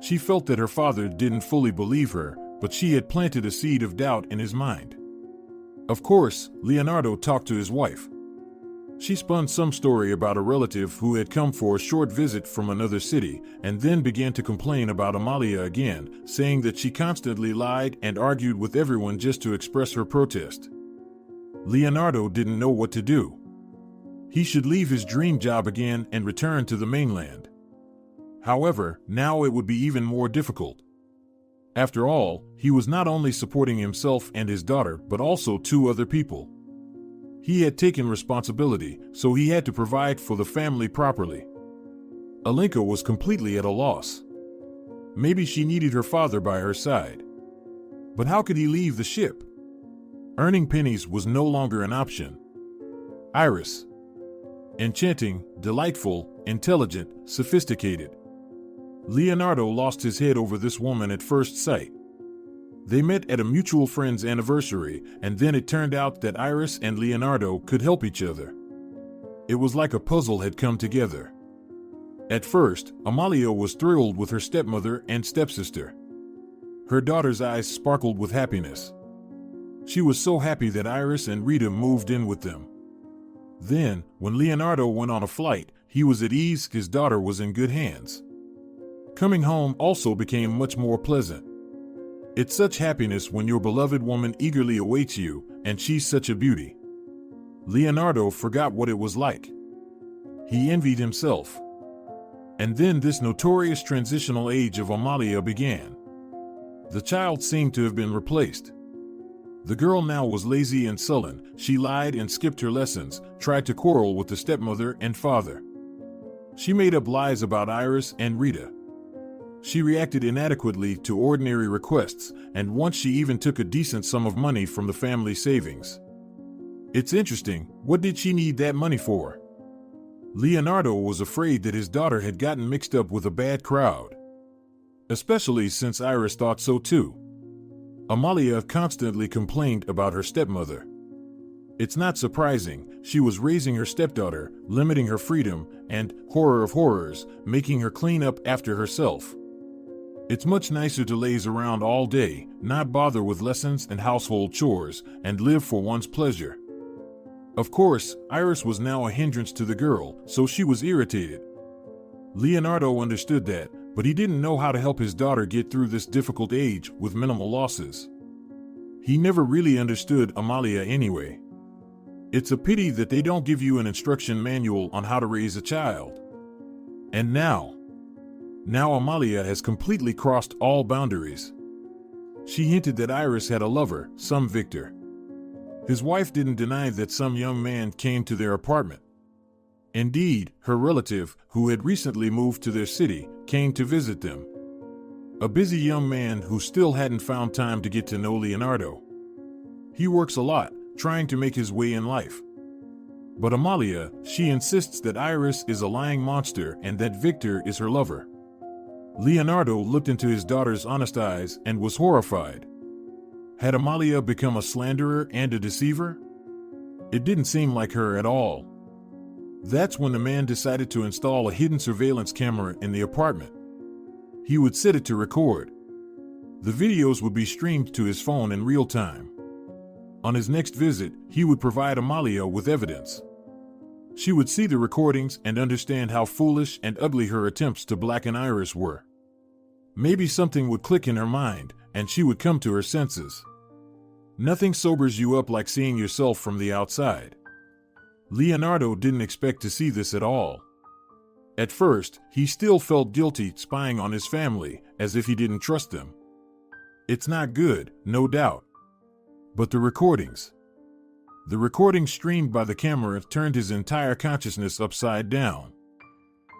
She felt that her father didn't fully believe her, but she had planted a seed of doubt in his mind. Of course, Leonardo talked to his wife. She spun some story about a relative who had come for a short visit from another city, and then began to complain about Amalia again, saying that she constantly lied and argued with everyone just to express her protest. Leonardo didn't know what to do. He should leave his dream job again and return to the mainland. However, now it would be even more difficult. After all, he was not only supporting himself and his daughter, but also 2 other people. He had taken responsibility, so he had to provide for the family properly. Alenka was completely at a loss. Maybe she needed her father by her side. But how could he leave the ship? Earning pennies was no longer an option. Iris. Enchanting, delightful, intelligent, sophisticated. Leonardo lost his head over this woman at first sight. They met at a mutual friend's anniversary, and then it turned out that Iris and Leonardo could help each other. It was like a puzzle had come together. At first, Amalia was thrilled with her stepmother and stepsister. Her daughter's eyes sparkled with happiness. She was so happy that Iris and Rita moved in with them. Then, when Leonardo went on a flight, he was at ease, his daughter was in good hands. Coming home also became much more pleasant. It's such happiness when your beloved woman eagerly awaits you, and she's such a beauty. Leonardo forgot what it was like. He envied himself. And then this notorious transitional age of Amalia began. The child seemed to have been replaced. The girl now was lazy and sullen. She lied and skipped her lessons, tried to quarrel with the stepmother and father. She made up lies about Iris and Rita. She reacted inadequately to ordinary requests, and once she even took a decent sum of money from the family savings. It's interesting, what did she need that money for? Leonardo was afraid that his daughter had gotten mixed up with a bad crowd. Especially since Iris thought so too. Amalia constantly complained about her stepmother. It's not surprising, she was raising her stepdaughter, limiting her freedom, and, horror of horrors, making her clean up after herself. It's much nicer to laze around all day, not bother with lessons and household chores, and live for one's pleasure. Of course, Iris was now a hindrance to the girl, so she was irritated. Leonardo understood that, but he didn't know how to help his daughter get through this difficult age with minimal losses. He never really understood Amalia anyway. It's a pity that they don't give you an instruction manual on how to raise a child. And now Amalia has completely crossed all boundaries. She hinted that Iris had a lover, some Victor. His wife didn't deny that some young man came to their apartment. Indeed, her relative, who had recently moved to their city, came to visit them. A busy young man who still hadn't found time to get to know Leonardo. He works a lot, trying to make his way in life. But Amalia, she insists that Iris is a lying monster and that Victor is her lover. Leonardo looked into his daughter's honest eyes and was horrified. Had Amalia become a slanderer and a deceiver? It didn't seem like her at all. That's when the man decided to install a hidden surveillance camera in the apartment. He would set it to record. The videos would be streamed to his phone in real time. On his next visit, he would provide Amalia with evidence. She would see the recordings and understand how foolish and ugly her attempts to blacken Iris were. Maybe something would click in her mind, and she would come to her senses. Nothing sobers you up like seeing yourself from the outside. Leonardo didn't expect to see this at all. At first, he still felt guilty spying on his family, as if he didn't trust them. It's not good, no doubt. But the recordings streamed by the camera turned his entire consciousness upside down.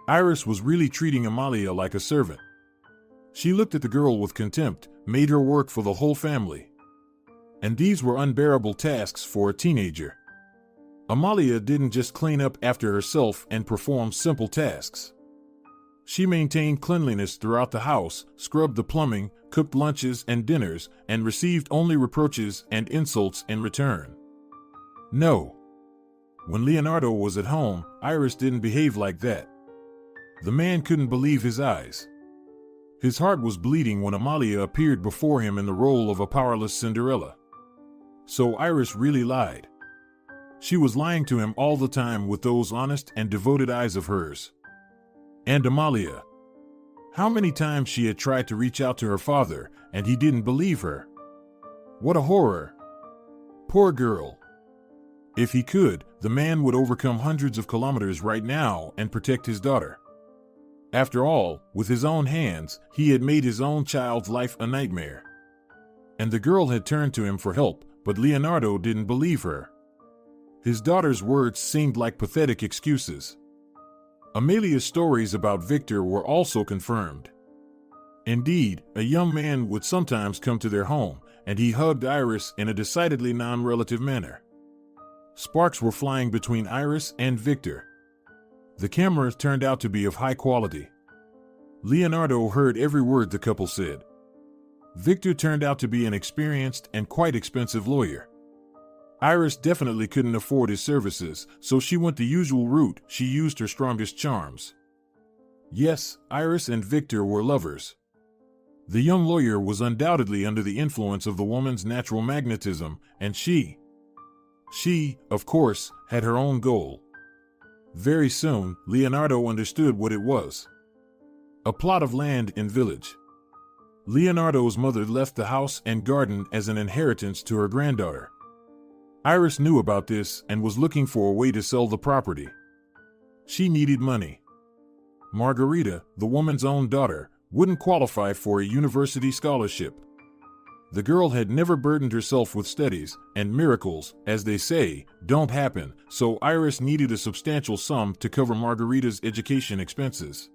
Iris was really treating Amalia like a servant. She looked at the girl with contempt, made her work for the whole family. And these were unbearable tasks for a teenager. Amalia didn't just clean up after herself and perform simple tasks. She maintained cleanliness throughout the house, scrubbed the plumbing, cooked lunches and dinners, and received only reproaches and insults in return. No. When Leonardo was at home, Iris didn't behave like that. The man couldn't believe his eyes. His heart was bleeding when Amalia appeared before him in the role of a powerless Cinderella. So Iris really lied. She was lying to him all the time with those honest and devoted eyes of hers. And Amalia. How many times she had tried to reach out to her father, and he didn't believe her. What a horror. Poor girl. If he could, the man would overcome hundreds of kilometers right now and protect his daughter. After all, with his own hands, he had made his own child's life a nightmare. And the girl had turned to him for help, but Leonardo didn't believe her. His daughter's words seemed like pathetic excuses. Amalia's stories about Victor were also confirmed. Indeed, a young man would sometimes come to their home, and he hugged Iris in a decidedly non-relative manner. Sparks were flying between Iris and Victor. The cameras turned out to be of high quality. Leonardo heard every word the couple said. Victor turned out to be an experienced and quite expensive lawyer. Iris definitely couldn't afford his services, so she went the usual route. She used her strongest charms. Yes, Iris and Victor were lovers. The young lawyer was undoubtedly under the influence of the woman's natural magnetism, and she, of course, had her own goal. Very soon, Leonardo understood what it was. A plot of land in village. Leonardo's mother left the house and garden as an inheritance to her granddaughter. Iris knew about this and was looking for a way to sell the property. She needed money. Margarita, the woman's own daughter, wouldn't qualify for a university scholarship. The girl had never burdened herself with studies, and miracles, as they say, don't happen, so Iris needed a substantial sum to cover Margarita's education expenses.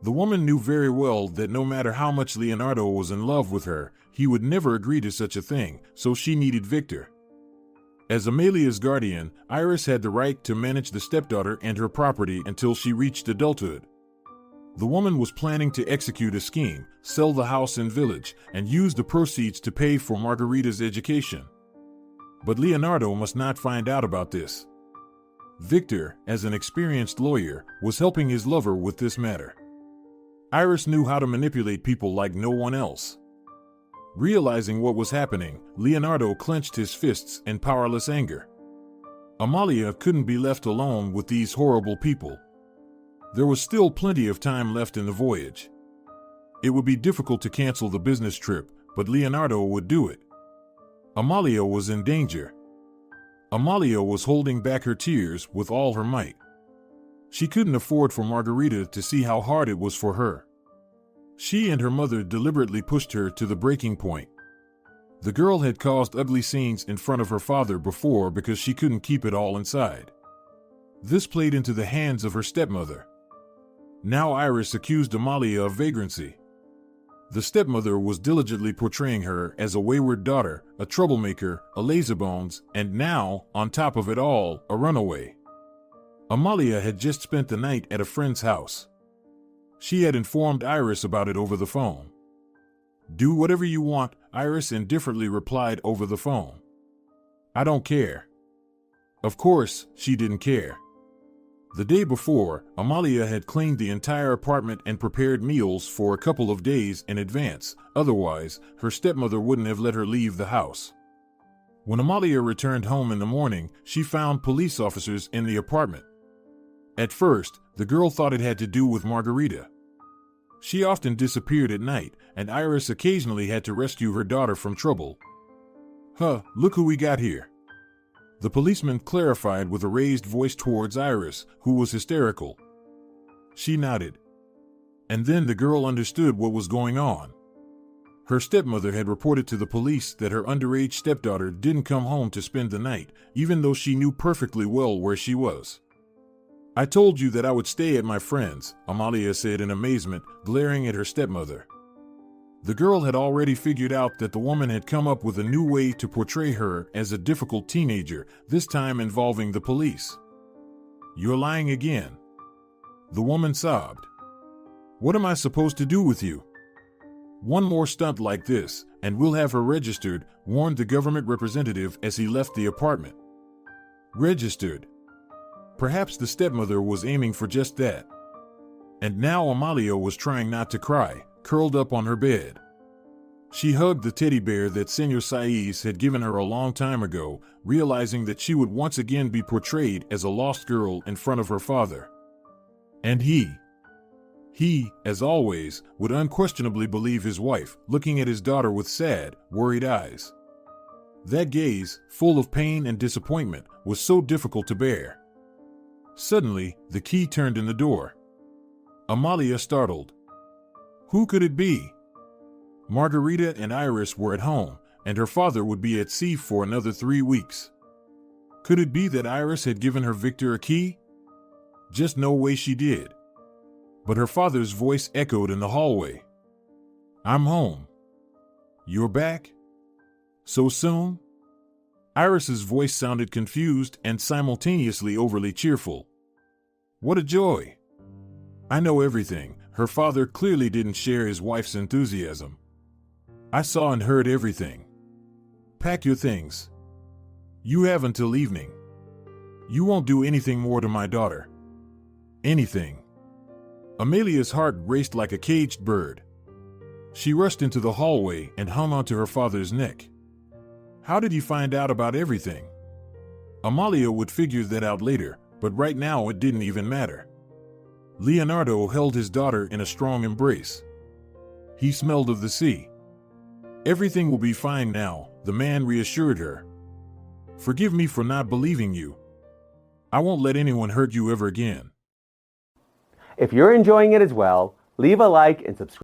The woman knew very well that no matter how much Leonardo was in love with her, he would never agree to such a thing, so she needed Victor. As Amalia's guardian, Iris had the right to manage the stepdaughter and her property until she reached adulthood. The woman was planning to execute a scheme, sell the house and village, and use the proceeds to pay for Margarita's education. But Leonardo must not find out about this. Victor, as an experienced lawyer, was helping his lover with this matter. Iris knew how to manipulate people like no one else. Realizing what was happening, Leonardo clenched his fists in powerless anger. Amalia couldn't be left alone with these horrible people. There was still plenty of time left in the voyage. It would be difficult to cancel the business trip, but Leonardo would do it. Amalia was in danger. Amalia was holding back her tears with all her might. She couldn't afford for Margarita to see how hard it was for her. She and her mother deliberately pushed her to the breaking point. The girl had caused ugly scenes in front of her father before because she couldn't keep it all inside. This played into the hands of her stepmother. Now Iris accused Amalia of vagrancy. The stepmother was diligently portraying her as a wayward daughter, a troublemaker, a lazybones, and now, on top of it all, a runaway. Amalia had just spent the night at a friend's house. She had informed Iris about it over the phone. "Do whatever you want," Iris indifferently replied over the phone. "I don't care." Of course, she didn't care. The day before, Amalia had cleaned the entire apartment and prepared meals for a couple of days in advance, otherwise, her stepmother wouldn't have let her leave the house. When Amalia returned home in the morning, she found police officers in the apartment. At first, the girl thought it had to do with Margarita. She often disappeared at night, and Iris occasionally had to rescue her daughter from trouble. Look who we got here." The policeman clarified with a raised voice towards Iris, who was hysterical. She nodded. And then the girl understood what was going on. Her stepmother had reported to the police that her underage stepdaughter didn't come home to spend the night, even though she knew perfectly well where she was. "I told you that I would stay at my friend's," Amalia said in amazement, glaring at her stepmother. The girl had already figured out that the woman had come up with a new way to portray her as a difficult teenager, this time involving the police. "You're lying again." The woman sobbed. What am I supposed to do with you? One more stunt like this, and we'll have her registered, warned the government representative as he left the apartment. Registered. Perhaps the stepmother was aiming for just that. And now Amalia was trying not to cry, curled up on her bed. She hugged the teddy bear that Senor Saiz had given her a long time ago, realizing that she would once again be portrayed as a lost girl in front of her father. And he, as always, would unquestionably believe his wife, looking at his daughter with sad, worried eyes. That gaze, full of pain and disappointment, was so difficult to bear. Suddenly, the key turned in the door. Amalia startled. Who could it be? Margarita and Iris were at home, and her father would be at sea for another 3 weeks. Could it be that Iris had given her Victor a key? Just no way she did. But her father's voice echoed in the hallway. I'm home. You're back? So soon? Iris's voice sounded confused and simultaneously overly cheerful. What a joy! I know everything. Her father clearly didn't share his wife's enthusiasm. I saw and heard everything. Pack your things. You have until evening. You won't do anything more to my daughter. Anything. Amalia's heart raced like a caged bird. She rushed into the hallway and hung onto her father's neck. How did he find out about everything? Amalia would figure that out later, but right now it didn't even matter. Leonardo held his daughter in a strong embrace. He smelled of the sea. Everything will be fine now, the man reassured her. Forgive me for not believing you. I won't let anyone hurt you ever again. If you're enjoying it as well, leave a like and subscribe.